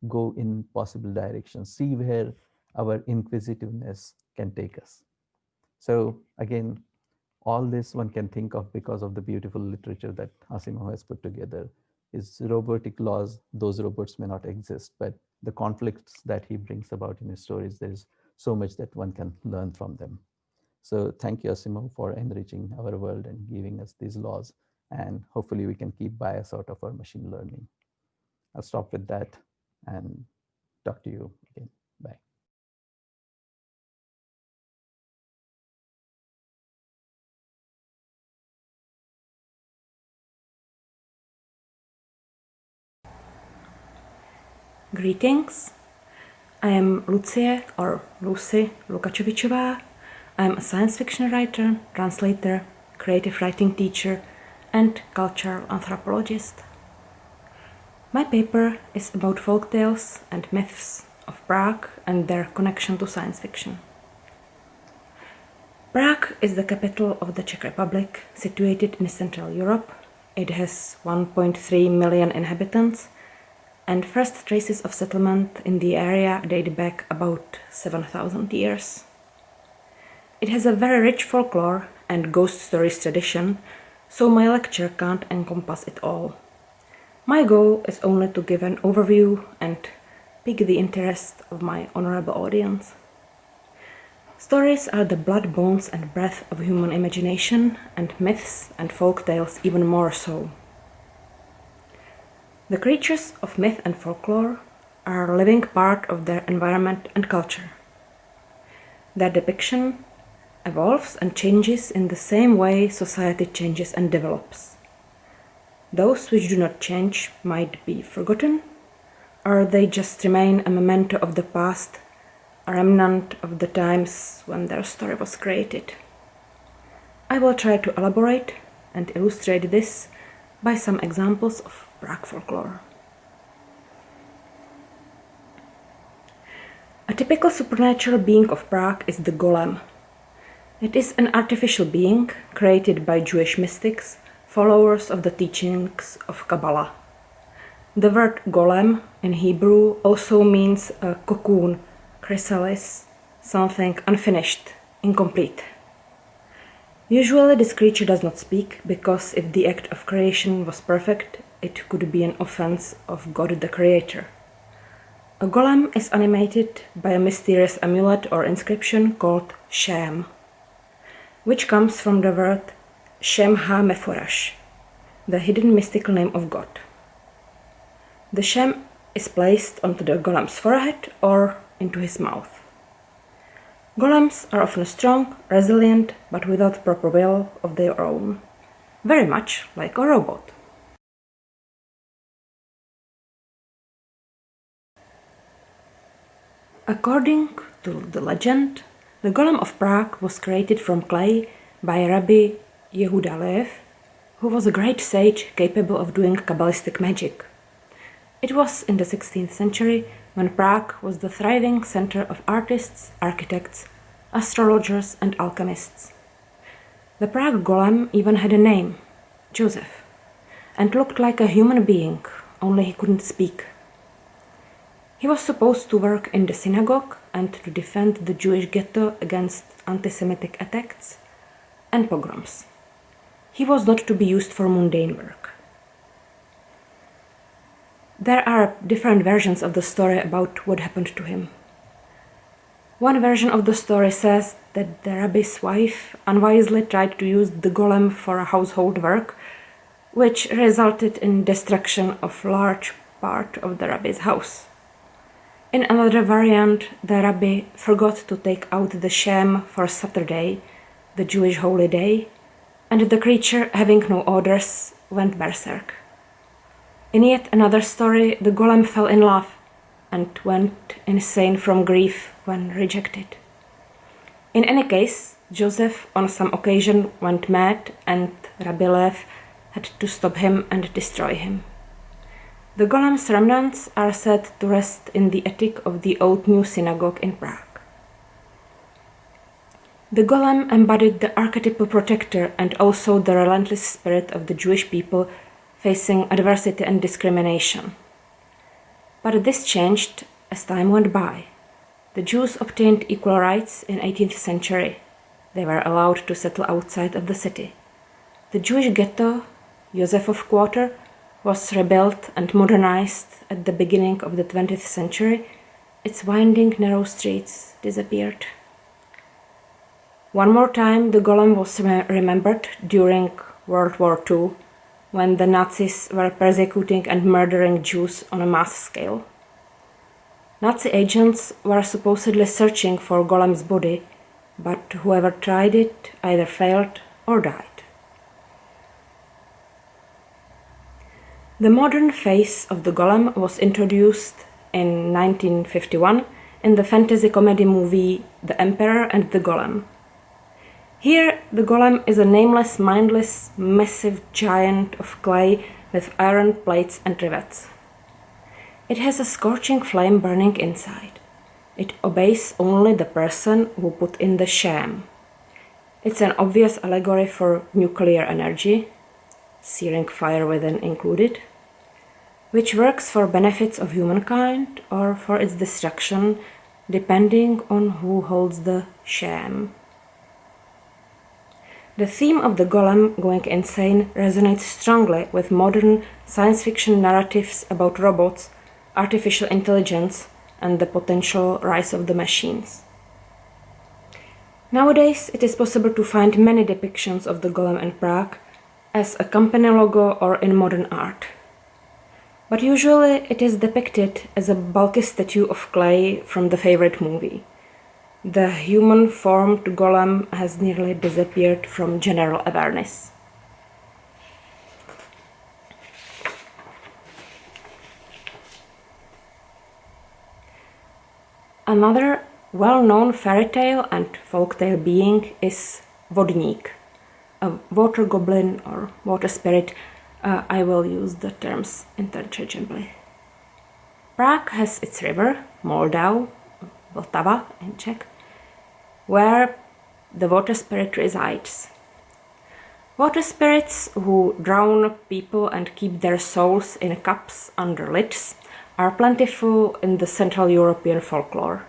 go in possible directions, see where our inquisitiveness can take us. So again, all this one can think of because of the beautiful literature that Asimov has put together. Is robotic laws, those robots may not exist, but the conflicts that he brings about in his stories, there's so much that one can learn from them. So thank you, Asimov, for enriching our world and giving us these laws. And hopefully we can keep bias out of our machine learning. I'll stop with that. and talk to you again. Bye. Greetings. I am Lucie or Lucy Lukačevičová. I am a science fiction writer, translator, creative writing teacher, and cultural anthropologist. My paper is about folktales and myths of Prague and their connection to science fiction. Prague is the capital of the Czech Republic, situated in Central Europe. It has 1.3 million inhabitants, and first traces of settlement in the area date back about 7,000 years. It has a very rich folklore and ghost stories tradition, so my lecture can't encompass it all. My goal is only to give an overview and pique the interest of my honorable audience. Stories are the blood, bones and breath of human imagination, and myths and folk tales even more so. The creatures of myth and folklore are a living part of their environment and culture. Their depiction evolves and changes in the same way society changes and develops. Those which do not change might be forgotten, or they just remain a memento of the past, a remnant of the times when their story was created. I will try to elaborate and illustrate this by some examples of Prague folklore. A typical supernatural being of Prague is the golem. It is an artificial being created by Jewish mystics, followers of the teachings of Kabbalah. The word golem in Hebrew also means a cocoon, chrysalis, something unfinished, incomplete. Usually this creature does not speak, because if the act of creation was perfect, it could be an offense of God the Creator. A golem is animated by a mysterious amulet or inscription called Shem, which comes from the word Shem ha-Meforash, the hidden mystical name of God. The Shem is placed onto the golem's forehead or into his mouth. Golems are often strong, resilient, but without proper will of their own, very much like a robot. According to the legend, the golem of Prague was created from clay by Rabbi Yehuda Lev, who was a great sage capable of doing Kabbalistic magic. It was in the 16th century when Prague was the thriving center of artists, architects, astrologers and alchemists. The Prague golem even had a name, Joseph, and looked like a human being, only he couldn't speak. He was supposed to work in the synagogue and to defend the Jewish ghetto against anti-Semitic attacks and pogroms. He was not to be used for mundane work. There are different versions of the story about what happened to him. One version of the story says that the rabbi's wife unwisely tried to use the golem for household work, which resulted in destruction of large part of the rabbi's house. In another variant, the rabbi forgot to take out the Shem for Saturday, the Jewish holy day, and the creature, having no orders, went berserk. In yet another story, the golem fell in love and went insane from grief when rejected. In any case, Joseph on some occasion went mad and Rabbi Lev had to stop him and destroy him. The golem's remnants are said to rest in the attic of the Old New Synagogue in Prague. The golem embodied the archetypal protector and also the relentless spirit of the Jewish people facing adversity and discrimination. But this changed as time went by. The Jews obtained equal rights in 18th century. They were allowed to settle outside of the city. The Jewish ghetto, Josefov Quarter, was rebuilt and modernized at the beginning of the 20th century. Its winding, narrow streets disappeared. One more time, the golem was remembered during World War II, when the Nazis were persecuting and murdering Jews on a mass scale. Nazi agents were supposedly searching for Golem's body, but whoever tried it either failed or died. The modern face of the Golem was introduced in 1951 in the fantasy comedy movie The Emperor and the Golem. Here, the Golem is a nameless, mindless, massive giant of clay with iron plates and rivets. It has a scorching flame burning inside. It obeys only the person who put in the sham. It's an obvious allegory for nuclear energy, searing fire within included, which works for benefits of humankind or for its destruction, depending on who holds the sham. The theme of the Golem going insane resonates strongly with modern science fiction narratives about robots, artificial intelligence, and the potential rise of the machines. Nowadays, it is possible to find many depictions of the Golem in Prague as a company logo or in modern art. But usually it is depicted as a bulky statue of clay from the favorite movie. The human-formed Golem has nearly disappeared from general awareness. Another well-known fairy tale and folktale being is Vodník, a water goblin or water spirit. I will use the terms interchangeably. Prague has its river, Moldau, Vltava in Czech, where the water spirit resides. Water spirits who drown people and keep their souls in cups under lids are plentiful in the Central European folklore.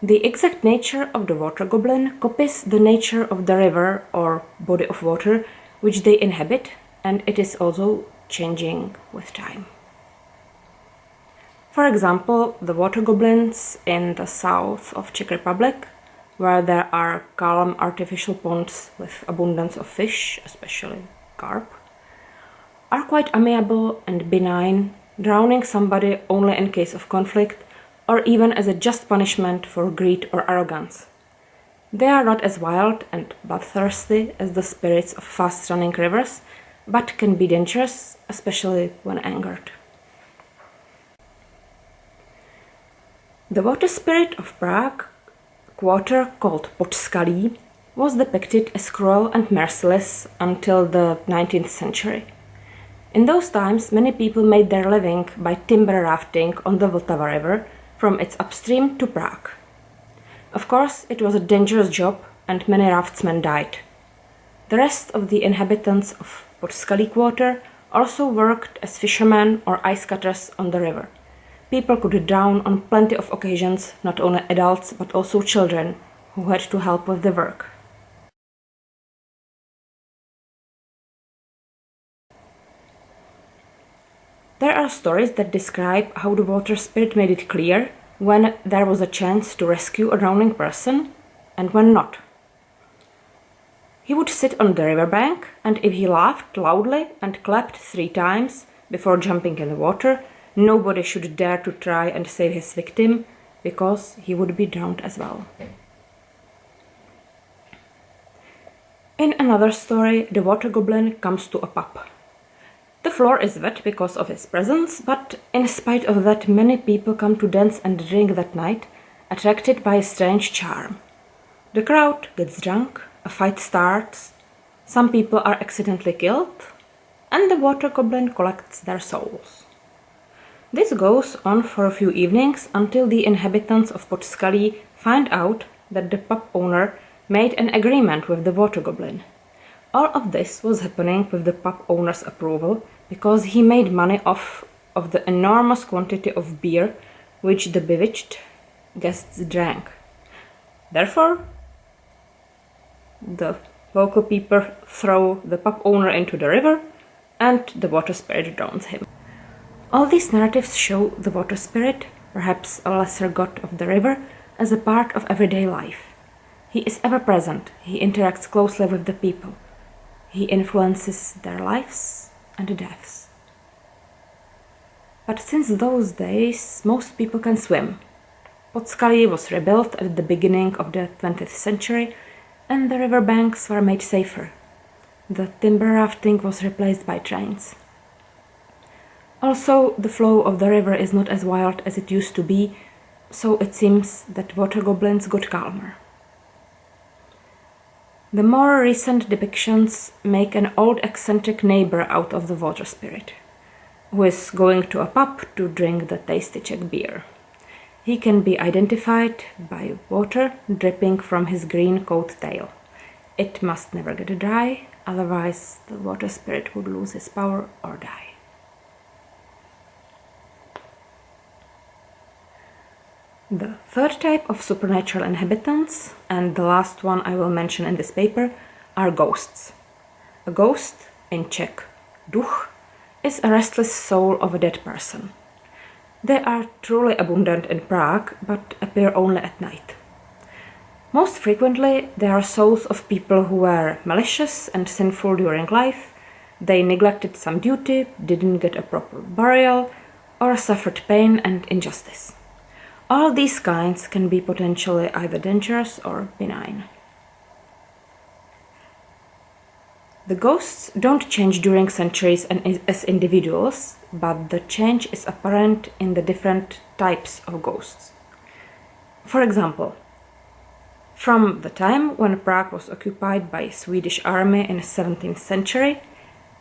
The exact nature of the water goblin copies the nature of the river or body of water which they inhabit, and it is also changing with time. For example, the water goblins in the south of Czech Republic, where there are calm artificial ponds with abundance of fish, especially carp, are quite amiable and benign, drowning somebody only in case of conflict or even as a just punishment for greed or arrogance. They are not as wild and bloodthirsty as the spirits of fast-running rivers, but can be dangerous, especially when angered. The water spirit of Prague, quarter called Podskalí, was depicted as cruel and merciless until the 19th century. In those times, many people made their living by timber rafting on the Vltava River from its upstream to Prague. Of course, it was a dangerous job and many raftsmen died. The rest of the inhabitants of Podskalí quarter also worked as fishermen or ice cutters on the river. People could drown on plenty of occasions, not only adults but also children who had to help with the work. There are stories that describe how the water spirit made it clear when there was a chance to rescue a drowning person and when not. He would sit on the riverbank, and if he laughed loudly and clapped 3 times before jumping in the water, nobody should dare to try and save his victim, because he would be drowned as well. In another story, the water goblin comes to a pub. The floor is wet because of his presence, but in spite of that, many people come to dance and drink that night, attracted by a strange charm. The crowd gets drunk, a fight starts, some people are accidentally killed, and the water goblin collects their souls. This goes on for a few evenings until the inhabitants of Podskalí find out that the pub owner made an agreement with the water goblin. All of this was happening with the pub owner's approval because he made money off of the enormous quantity of beer which the bewitched guests drank. Therefore, the local people throw the pub owner into the river and the water spirit drowns him. All these narratives show the water spirit, perhaps a lesser god of the river, as a part of everyday life. He is ever present, he interacts closely with the people. He influences their lives and deaths. But since those days, most people can swim. Podskali was rebuilt at the beginning of the 20th century, and the river banks were made safer. The timber rafting was replaced by trains. Also, the flow of the river is not as wild as it used to be, so it seems that water goblins got calmer. The more recent depictions make an old eccentric neighbor out of the water spirit, who is going to a pub to drink the tasty Czech beer. He can be identified by water dripping from his green coat tail. It must never get dry, otherwise the water spirit would lose his power or die. The third type of supernatural inhabitants, and the last one I will mention in this paper, are ghosts. A ghost, in Czech duch, is a restless soul of a dead person. They are truly abundant in Prague, but appear only at night. Most frequently, they are souls of people who were malicious and sinful during life. They neglected some duty, didn't get a proper burial, or suffered pain and injustice. All these kinds can be potentially either dangerous or benign. The ghosts don't change during centuries and as individuals, but the change is apparent in the different types of ghosts. For example, from the time when Prague was occupied by Swedish army in the 17th century,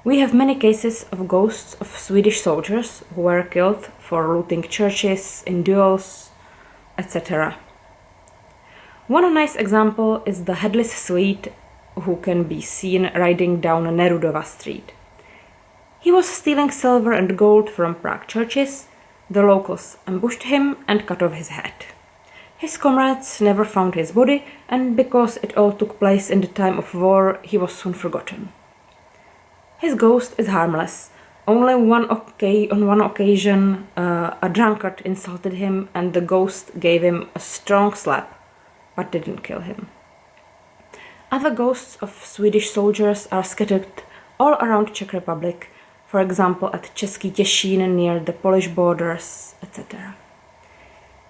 we have many cases of ghosts of Swedish soldiers who were killed for looting churches, in duels, etc. One nice example is the headless Swede who can be seen riding down Nerudova Street. He was stealing silver and gold from Prague churches. The locals ambushed him and cut off his head. His comrades never found his body, and because it all took place in the time of war, he was soon forgotten. His ghost is harmless. Only on one occasion, a drunkard insulted him, and the ghost gave him a strong slap, but didn't kill him. Other ghosts of Swedish soldiers are scattered all around Czech Republic, for example at Český Těšín near the Polish borders, etc.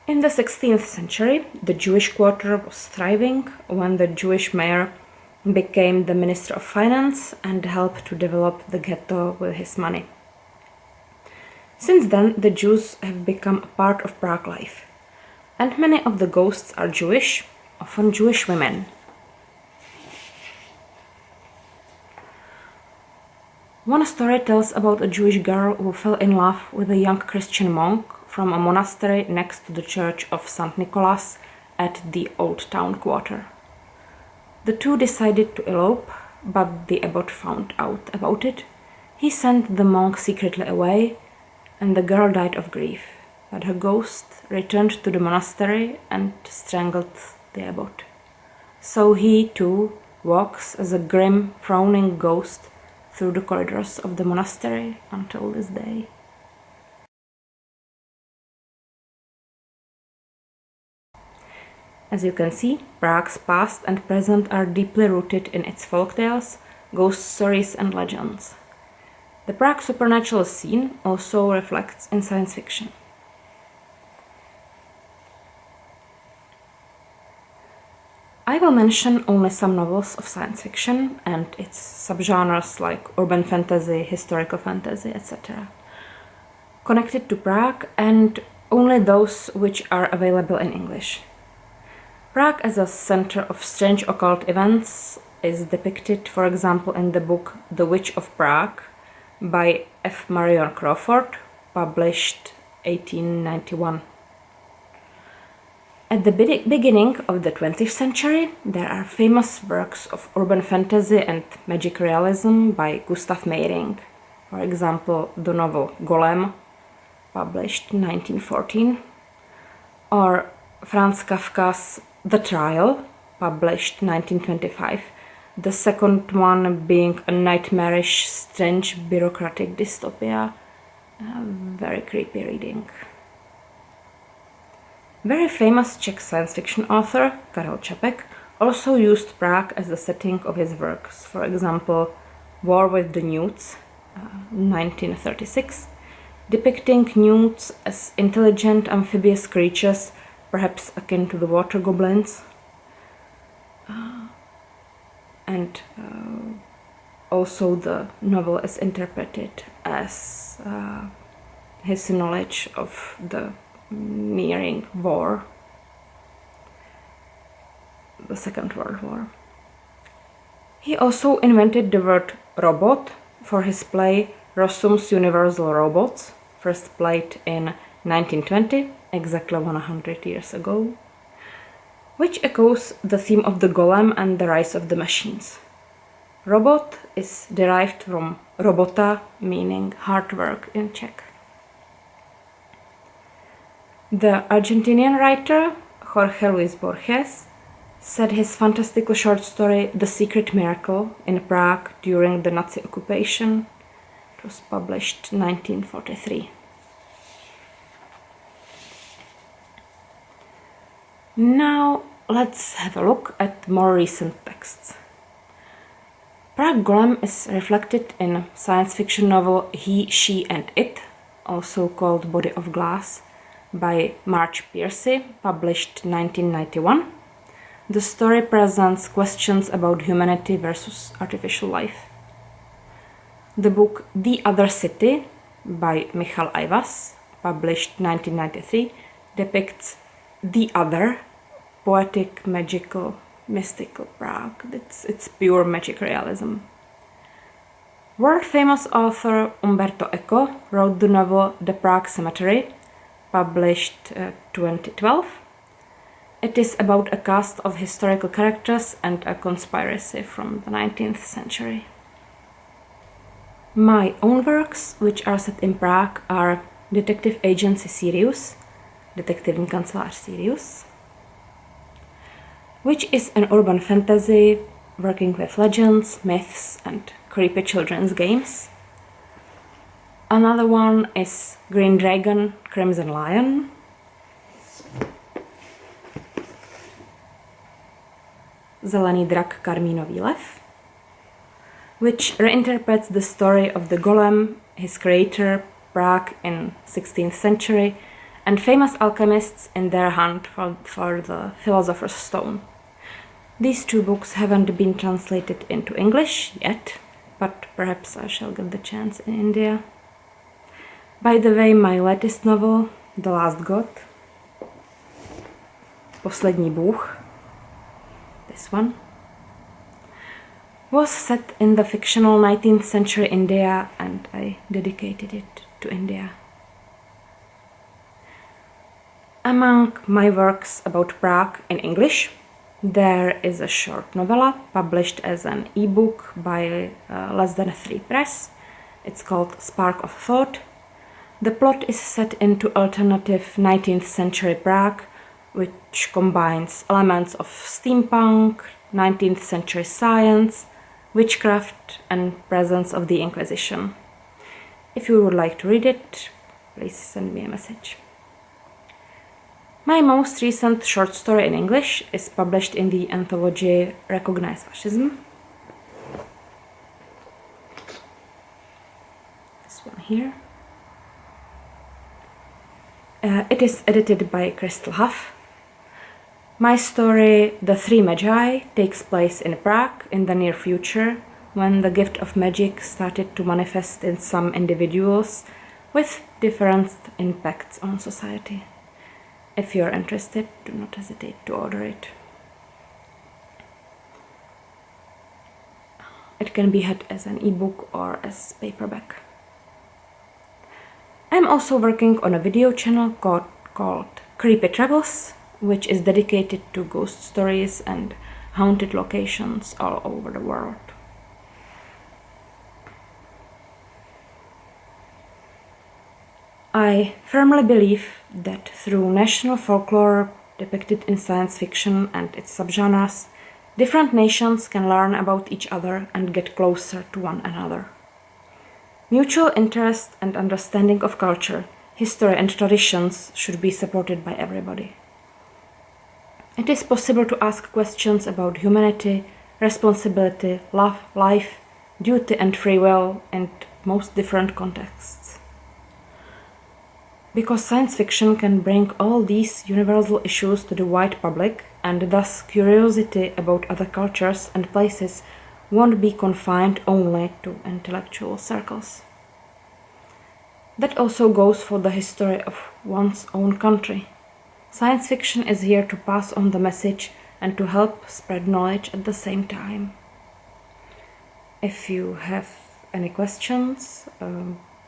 In the 16th century, the Jewish quarter was thriving when the Jewish mayor became the Minister of Finance and helped to develop the ghetto with his money. Since then, the Jews have become a part of Prague life, and many of the ghosts are Jewish, often Jewish women. One story tells about a Jewish girl who fell in love with a young Christian monk from a monastery next to the church of St. Nicholas at the Old Town Quarter. The two decided to elope, but the abbot found out about it. He sent the monk secretly away, and the girl died of grief. But her ghost returned to the monastery and strangled the abbot. So he, too, walks as a grim, frowning ghost through the corridors of the monastery until this day. As you can see, Prague's past and present are deeply rooted in its folktales, ghost stories and legends. The Prague supernatural scene also reflects in science fiction. I will mention only some novels of science fiction and its subgenres like urban fantasy, historical fantasy, etc. connected to Prague, and only those which are available in English. Prague as a center of strange occult events is depicted, for example, in the book The Witch of Prague by F. Marion Crawford, published 1891. At the beginning of the 20th century, there are famous works of urban fantasy and magic realism by Gustav Meyring. For example, the novel Golem, published 1914, or Franz Kafka's The Trial, published 1925, the second one being a nightmarish, strange bureaucratic dystopia, very creepy reading. Very famous Czech science fiction author Karel Capek also used Prague as the setting of his works. For example, War with the Newts, 1936, depicting newts as intelligent amphibious creatures, perhaps akin to the water goblins, and also the novel is interpreted as his knowledge of the nearing war, the Second World War. He also invented the word robot for his play Rossums' Universal Robots, first played in 1920, exactly 100 years ago, which echoes the theme of the golem and the rise of the machines. Robot is derived from robota, meaning hard work in Czech. The Argentinian writer Jorge Luis Borges set his fantastical short story The Secret Miracle in Prague during the Nazi occupation. It was published in 1943. Now let's have a look at more recent texts. Prague Golem is reflected in science fiction novel He, She and It, also called Body of Glass, by Marge Piercy, published 1991. The story presents questions about humanity versus artificial life. The book The Other City by Michal Ivas, published 1993, depicts the other, poetic, magical, mystical Prague. It's pure magic realism. World-famous author Umberto Eco wrote the novel The Prague Cemetery, published 2012. It is about a cast of historical characters and a conspiracy from the 19th century. My own works, which are set in Prague, are Detective Agency Sirius, Detektivní kancelář Sirius, which is an urban fantasy working with legends, myths, and creepy children's games. Another one is Green Dragon, Crimson Lion, Zelený drak, Karmínový lev, which reinterprets the story of the golem, his creator, Prague in 16th century, and famous alchemists in their hunt for the philosopher's stone. These two books haven't been translated into English yet, but perhaps I shall get the chance in India. By the way, my latest novel, The Last God, Poslední Bůh, this one, was set in the fictional 19th century India, and I dedicated it to India. Among my works about Prague in English, there is a short novella published as an e-book by Less Than 3 Press. It's called Spark of Thought. The plot is set into alternative 19th century Prague, which combines elements of steampunk, 19th century science, witchcraft, and presence of the Inquisition. If you would like to read it, please send me a message. My most recent short story in English is published in the anthology Recognize Fascism. This one here. It is edited by Crystal Huff. My story, The Three Magi, takes place in Prague in the near future, when the gift of magic started to manifest in some individuals with different impacts on society. If you're interested, do not hesitate to order it. It can be had as an ebook or as paperback. I'm also working on a video channel called Creepy Travels, which is dedicated to ghost stories and haunted locations all over the world. I firmly believe that through national folklore depicted in science fiction and its subgenres, different nations can learn about each other and get closer to one another. Mutual interest and understanding of culture, history and traditions should be supported by everybody. It is possible to ask questions about humanity, responsibility, love, life, duty and free will in most different contexts. Because science fiction can bring all these universal issues to the wide public, and thus curiosity about other cultures and places won't be confined only to intellectual circles. That also goes for the history of one's own country. Science fiction is here to pass on the message and to help spread knowledge at the same time. If you have any questions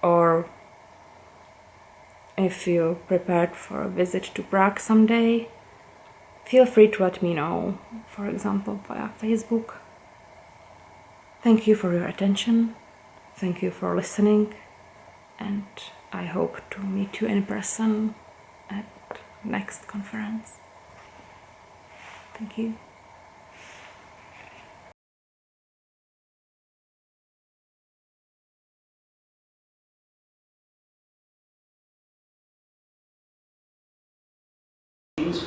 or if you're prepared for a visit to Prague someday, feel free to let me know, for example, via Facebook. Thank you for your attention, thank you for listening, and I hope to meet you in person at next conference. Thank you.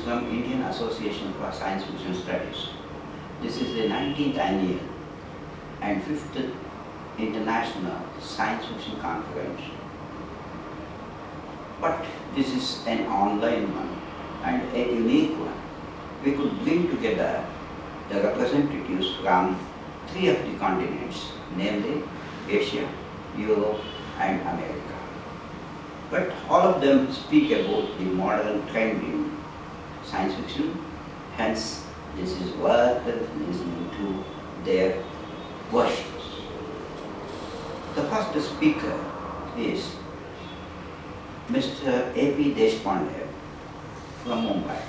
From Indian Association for Science Fiction Studies. This is the 19th annual and 5th International Science Fiction Conference. But this is an online one and a unique one. We could bring together the representatives from 3 of the continents, namely Asia, Europe and America. But all of them speak about the modern trend in science fiction, hence this is worth listening to their versions. The first speaker is Mr. A.P. Deshpande from Mumbai,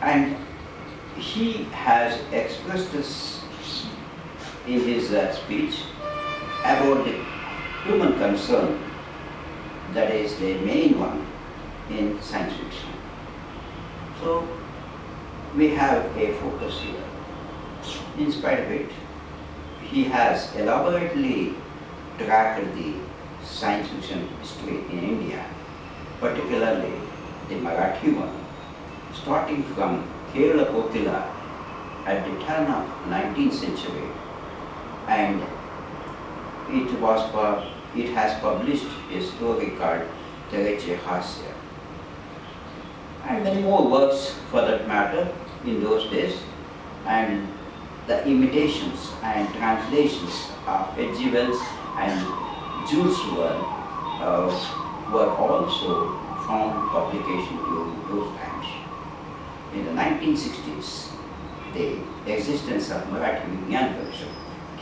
and he has expressed this in his speech about the human concern that is the main one in science fiction. So we have a focus here. In spite of it, he has elaborately tracked the science fiction history in India, particularly the Marathi one, starting from Kale at the turn of 19th century, and it has published a story called Tereche Hasya, and many more works for that matter in those days, and the imitations and translations of H.G. Wells and Jules Verne were also found publication during those times. In the 1960s, the existence of Marathi Vigyan Parishad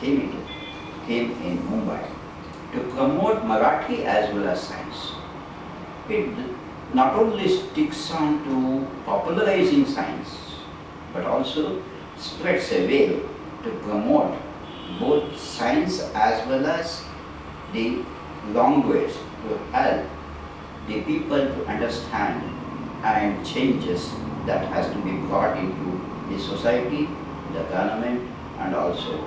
came in Mumbai to promote Marathi as well as science. It not only sticks on to popularizing science, but also spreads a way to promote both science as well as the language to help the people to understand and changes that has to be brought into the society, the government, and also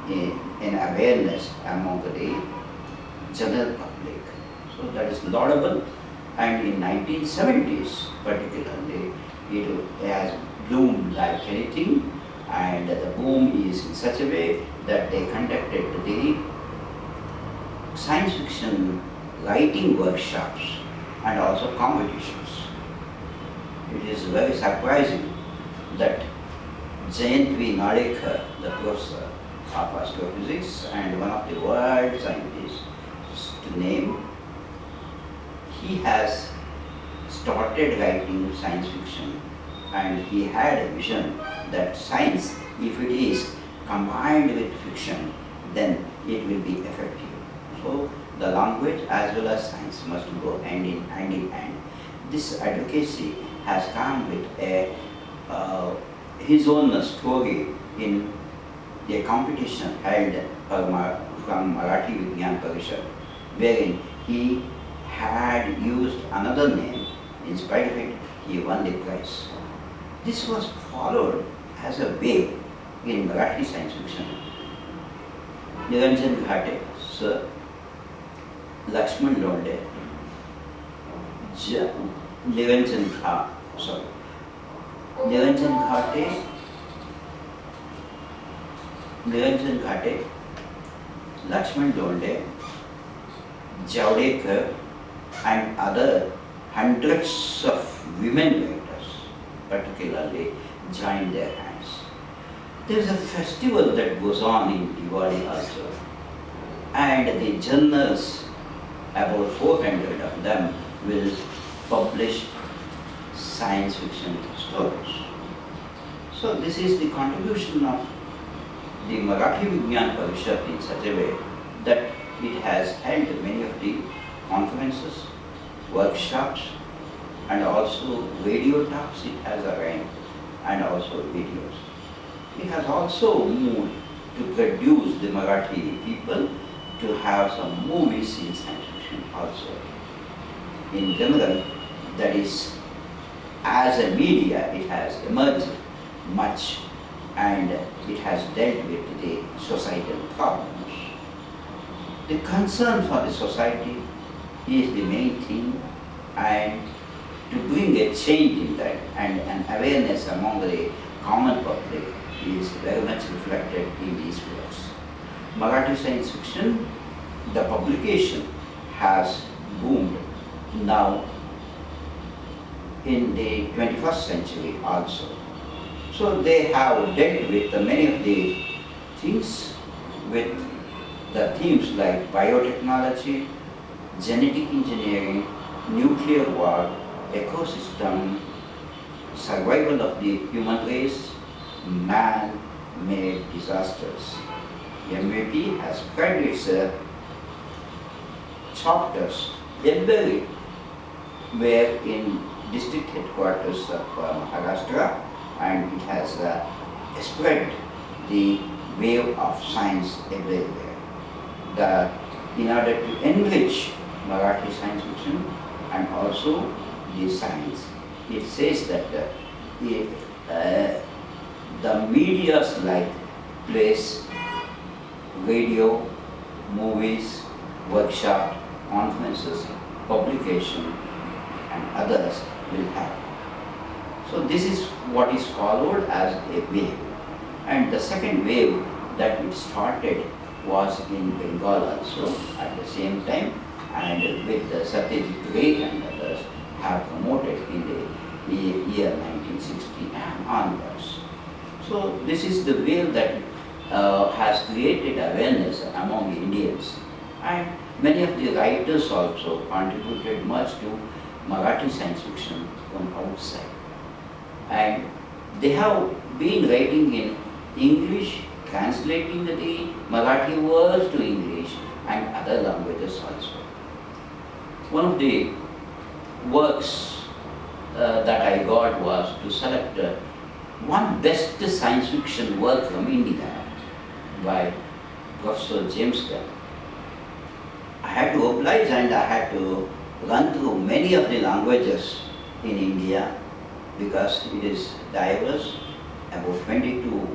an awareness among the general public. So that is laudable. And in 1970s particularly, it has bloomed like anything, and the boom is in such a way that they conducted the science fiction writing workshops and also competitions. It is very surprising that Jayant V. Nalekar, the professor of astrophysics and one of the world scientists to name, he has started writing science fiction, and he had a vision that science, if it is combined with fiction, then it will be effective. So the language as well as science must go hand in hand. This advocacy has come with his own story in a competition held from Marathi Vigyan Parishad, wherein he had used another name. In spite of it, he won the prize. This was followed as a wave in Marathi science fiction. Niranjan Ghate, Sir, Lakshman Londe, Niranjan Ghate, Lakshman Londe, Javadekar, and other hundreds of women writers particularly joined their hands. There is a festival that goes on in Diwali also, and the journals, about 400 of them, will publish science fiction stories. So this is the contribution of the Marathi Vigyan Parishad in such a way that it has held many of the conferences, workshops, and also radio talks it has arranged, and also videos. It has also moved to produce the Marathi people to have some movies in science fiction also. In general, that is, as a media, it has emerged much and it has dealt with the societal problems. The concern for the society is the main thing, and to bring a change in that and an awareness among the common public is very much reflected in these works. Marathi science fiction, the publication has boomed now in the 21st century also. So they have dealt with many of the things, with the themes like biotechnology, genetic engineering, nuclear war, ecosystem, survival of the human race, man-made disasters. MAP has spread its chapters everywhere in district headquarters of Maharashtra, and it has spread the wave of science everywhere. In order to enrich Marathi science fiction and also the science, it says that the medias like plays, radio, movies, workshop, conferences, publication, and others will have. So this is what is followed as a wave. And the second wave that it started was in Bengal also at the same time, and with the Satyajit Ray and others have promoted in the year 1960 and onwards. So this is the wave that has created awareness among Indians, and many of the writers also contributed much to Marathi science fiction from outside. And they have been writing in English, translating the Marathi words to English and other languages also. One of the works that I got was to select one best science fiction work from India by Professor James Kale. I had to oblige and I had to run through many of the languages in India because it is diverse. About 22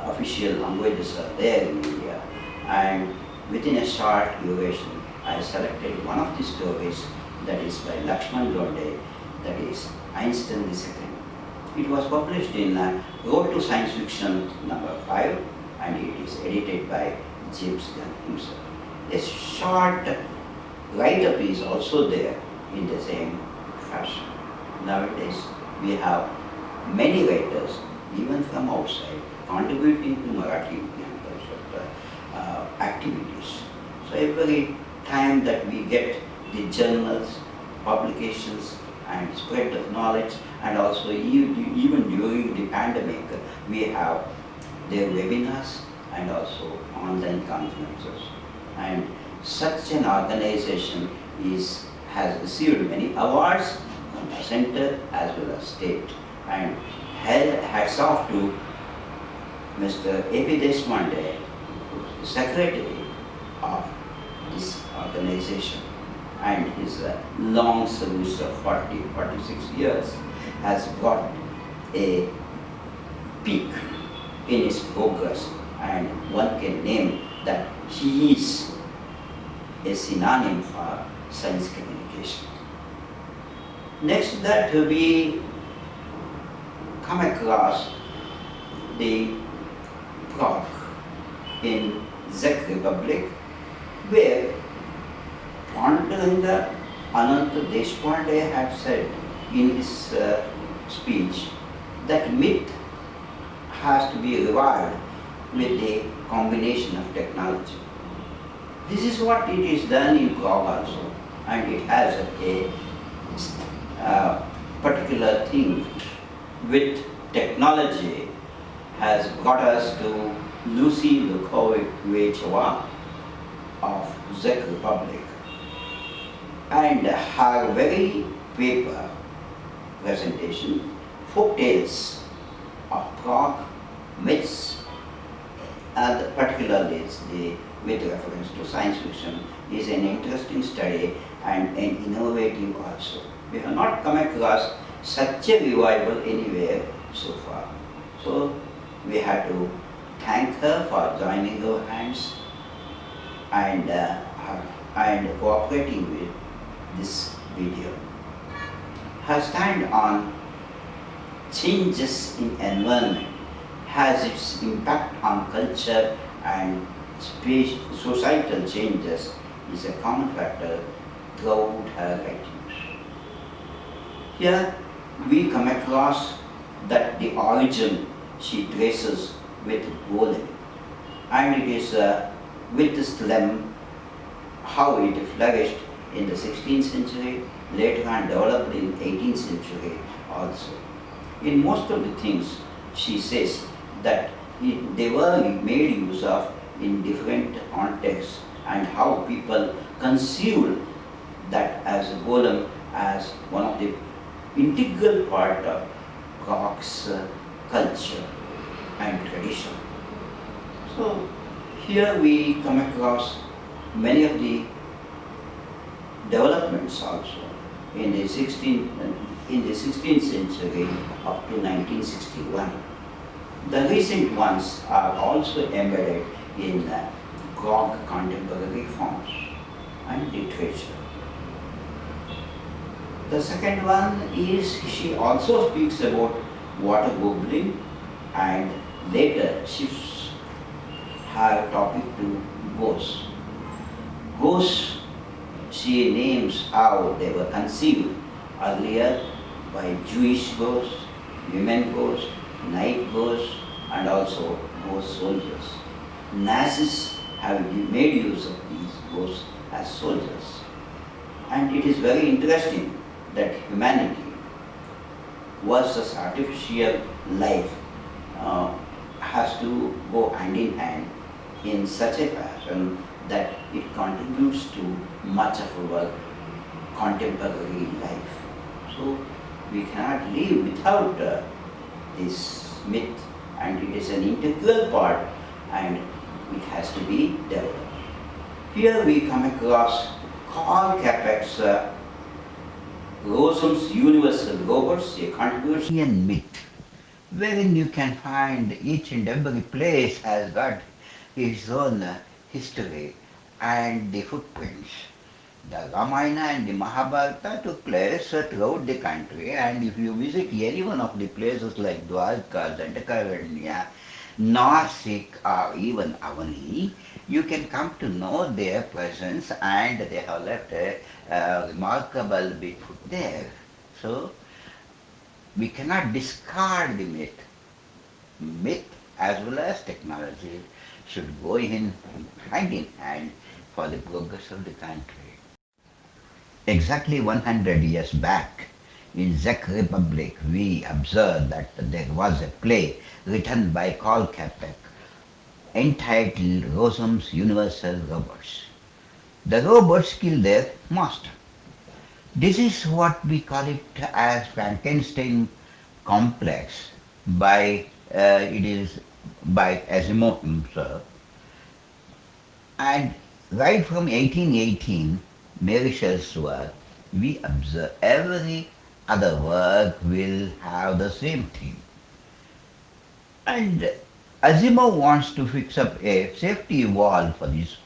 official languages are there in India, and within a short duration I selected one of the stories that is by Lakshman Londe, that is Einstein II. It was published in Road to Science Fiction number 5, and it is edited by James Gunn himself. A short write-up is also there in the same fashion. Nowadays we have many writers, even from outside, contributing to Marathi activities. So every time that we get the journals, publications, and spread of knowledge, and also even during the pandemic, we have their webinars and also online conferences. And such an organization has received many awards from the center as well as state. And hats off to Mr. A.P. Deshpande, who is the secretary of this organization, and his long service of 46 years has brought a peak in his progress, and one can name that he is a synonym for science communication. Next, that we come across the Prague in Czech Republic, where Panduranga Ananta Deshpande had said in his speech that myth has to be revived with a combination of technology. This is what it is done in Prague also, and it has a particular thing with technology has brought us to Lucy Lukovichova of Czech Republic, and her very paper presentation, Folk Tales of Prague Myths, and particularly with reference to science fiction, is an interesting study and an innovative also. We have not come across such a revival anywhere so far. So we had to thank her for joining our hands and cooperating with this video. Her stand on changes in environment has its impact on culture and societal changes is a common factor throughout her writings. Here we come across that the origin she traces with golem, and it is with the slum how it flourished in the 16th century, later on developed in 18th century also. In most of the things she says that they were made use of in different contexts, and how people conceived that as a golem as one of the integral part of Prague's culture and tradition. So here we come across many of the developments also in the 16th century up to 1961. The recent ones are also embedded in Prague contemporary forms and literature. The second one is she also speaks about water gobbling, and later shifts her topic to ghosts. Ghosts, she names how they were conceived earlier by Jewish ghosts, women ghosts, night ghosts, and also ghost soldiers. Nazis have made use of these ghosts as soldiers. And it is very interesting that humanity versus artificial life has to go hand in hand in such a fashion that it contributes to much of our contemporary life. So we cannot live without this myth, and it is an integral part and it has to be developed. Here we come across Carl Capek's Rossums Universal Robots, a contribution myth, wherein you can find each and every place has got its own history and the footprints. The Ramayana and the Mahabharata took place throughout the country, and if you visit any one of the places like Dwarka, Dandakaranya, Nasik, or even Avani, you can come to know their presence, and they have left a remarkable big foot there. So we cannot discard the myth. Myth as well as technology should go in hand in hand for the progress of the country. Exactly 100 years back, in Czech Republic, we observed that there was a play written by Carl Capek entitled Rossums Universal Robots. The robots kill their master. This is what we call it as Frankenstein complex it is by Asimov himself. And right from 1818, Mary Shelley's work, we observe every other work will have the same theme. And Asimov wants to fix up a safety wall for these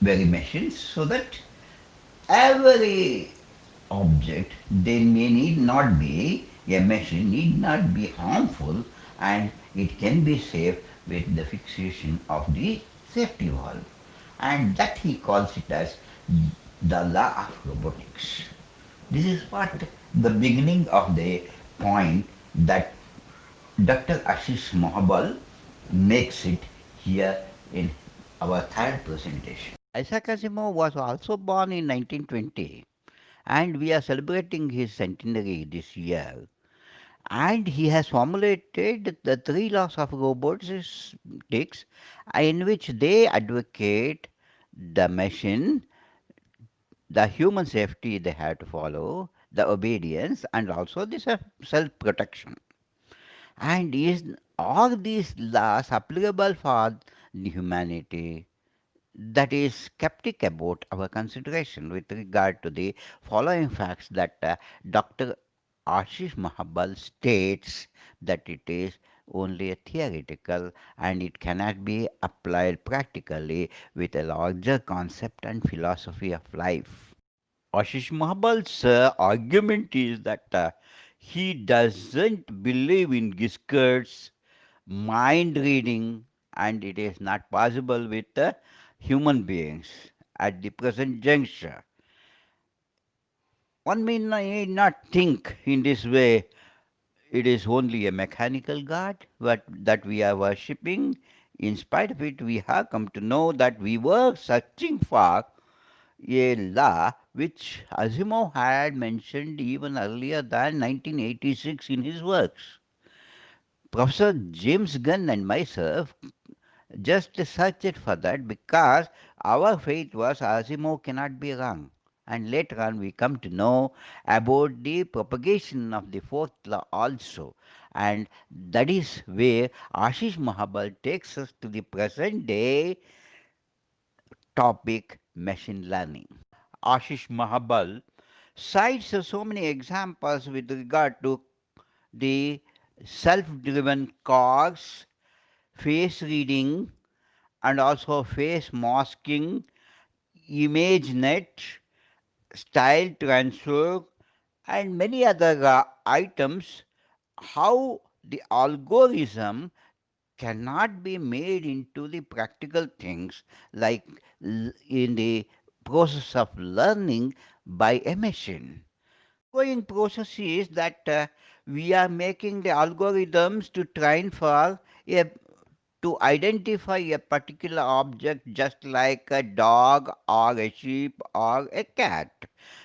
very machines so that every object they may need not be, a machine need not be harmful, and it can be safe with the fixation of the safety valve. And that he calls it as the law of robotics. This is what the beginning of the point that Dr. Ashish Mohabal makes it here in our third presentation. Isaac Asimov was also born in 1920 and we are celebrating his centenary this year. And he has formulated the three laws of robotics in which they advocate the machine, the human safety they have to follow, the obedience, and also the self protection. And is all these laws applicable for the humanity? That is skeptic about our consideration with regard to the following facts that Dr. Ashish Mahabal states that it is only a theoretical and it cannot be applied practically with a larger concept and philosophy of life. Ashish Mahabal's argument is that he doesn't believe in Giscard's mind reading and it is not possible with human beings at the present juncture. One may not think in this way it is only a mechanical God that we are worshipping. In spite of it, we have come to know that we were searching for a law which Asimov had mentioned even earlier than 1986 in his works. Professor James Gunn and myself just searched for that because our faith was Asimov cannot be wrong. And later on, we come to know about the propagation of the fourth law also. And that is where Ashish Mahabal takes us to the present day topic machine learning. Ashish Mahabal cites so many examples with regard to the self driven cars, face reading, and also face masking, image net, style transfer, and many other items, how the algorithm cannot be made into the practical things like in the process of learning by a machine. Ongoing process is that we are making the algorithms to train for a to identify a particular object just like a dog or a sheep or a cat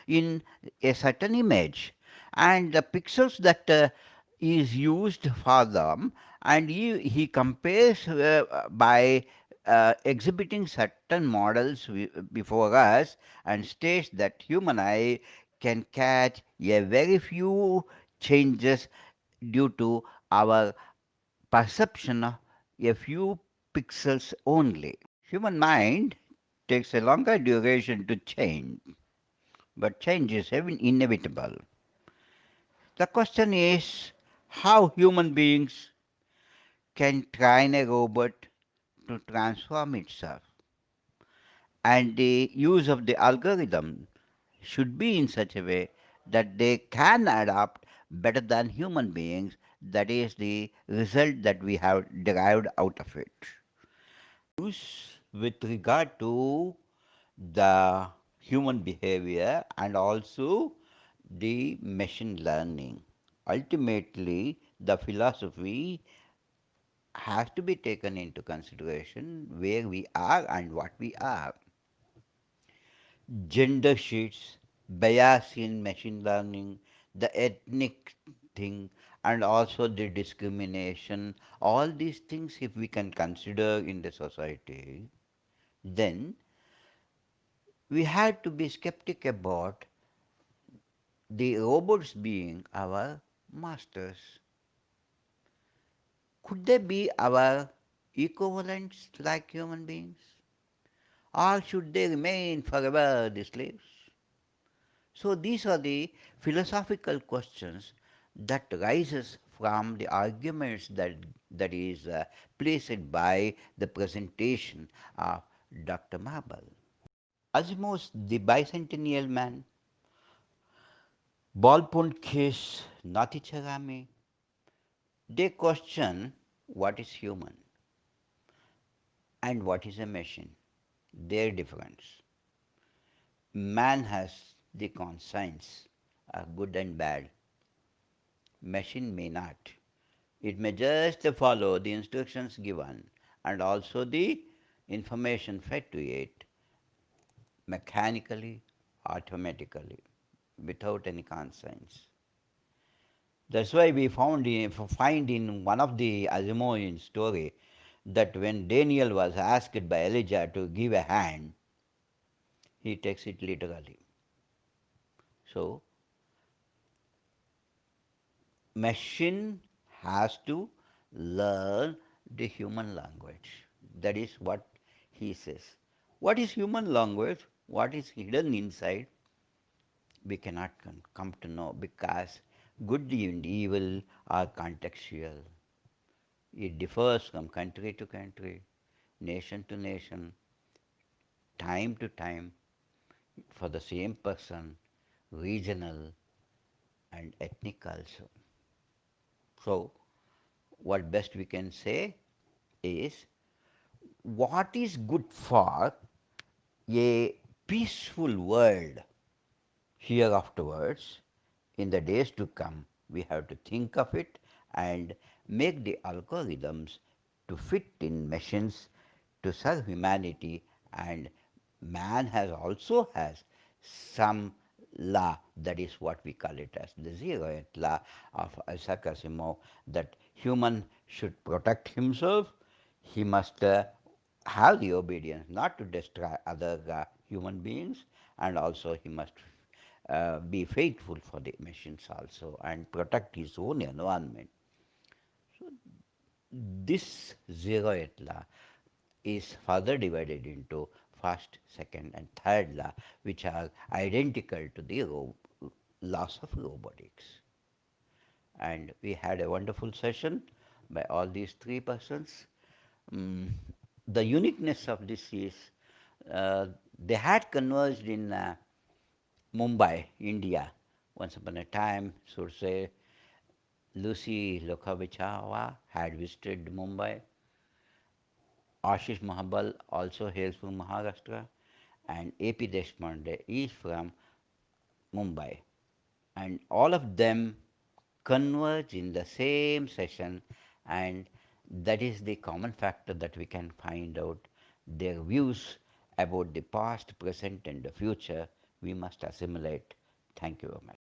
in a certain image and the pixels that is used for them and he compares by exhibiting certain models before us and states that human eye can catch a very few changes due to our perception of a few pixels only. Human mind takes a longer duration to change, but change is inevitable. The question is how human beings can train a robot to transform itself, and the use of the algorithm should be in such a way that they can adapt better than human beings. That is the result that we have derived out of it. Use with regard to the human behavior and also the machine learning. Ultimately, the philosophy has to be taken into consideration where we are and what we are. Gender sheets, bias in machine learning, the ethnic thing, and also the discrimination, all these things, if we can consider in the society, then we had to be skeptic about the robots being our masters. Could they be our equivalents like human beings? Or should they remain forever the slaves? So these are the philosophical questions that rises from the arguments that is placed by the presentation of Dr. Mabel. Asimov's The Bicentennial Man, ballpoint case, Naticharami, they question what is human and what is a machine, their difference. Man has the conscience, good and bad. Machine may not. It may just follow the instructions given and also the information fed to it mechanically, automatically, without any conscience. That's why we find in one of the Asimovian story that when Daniel was asked by Elijah to give a hand, he takes it literally. So, machine has to learn the human language. That is what he says. What is human language? What is hidden inside? We cannot come to know because good and evil are contextual. It differs from country to country, nation to nation, time to time, for the same person, regional and ethnic also. So, what best we can say is what is good for a peaceful world here afterwards, in the days to come, we have to think of it and make the algorithms to fit in machines to serve humanity, and man has also has some law, that is what we call it as the zeroth law of Isaac Asimov, that human should protect himself, he must have the obedience not to destroy other human beings, and also he must be faithful for the machines also and protect his own environment. This zeroth law is further divided into first, second, and third law, which are identical to the laws of robotics. And we had a wonderful session by all these three persons. Mm, the uniqueness of this is they had converged in Mumbai, India. Once upon a time, so to say, Lucy Lokhavichava had visited Mumbai. Ashish Mahabal also hails from Maharashtra, and A.P. Deshpande is from Mumbai. And all of them converge in the same session, and that is the common factor that we can find out their views about the past, present, and the future. We must assimilate. Thank you very much.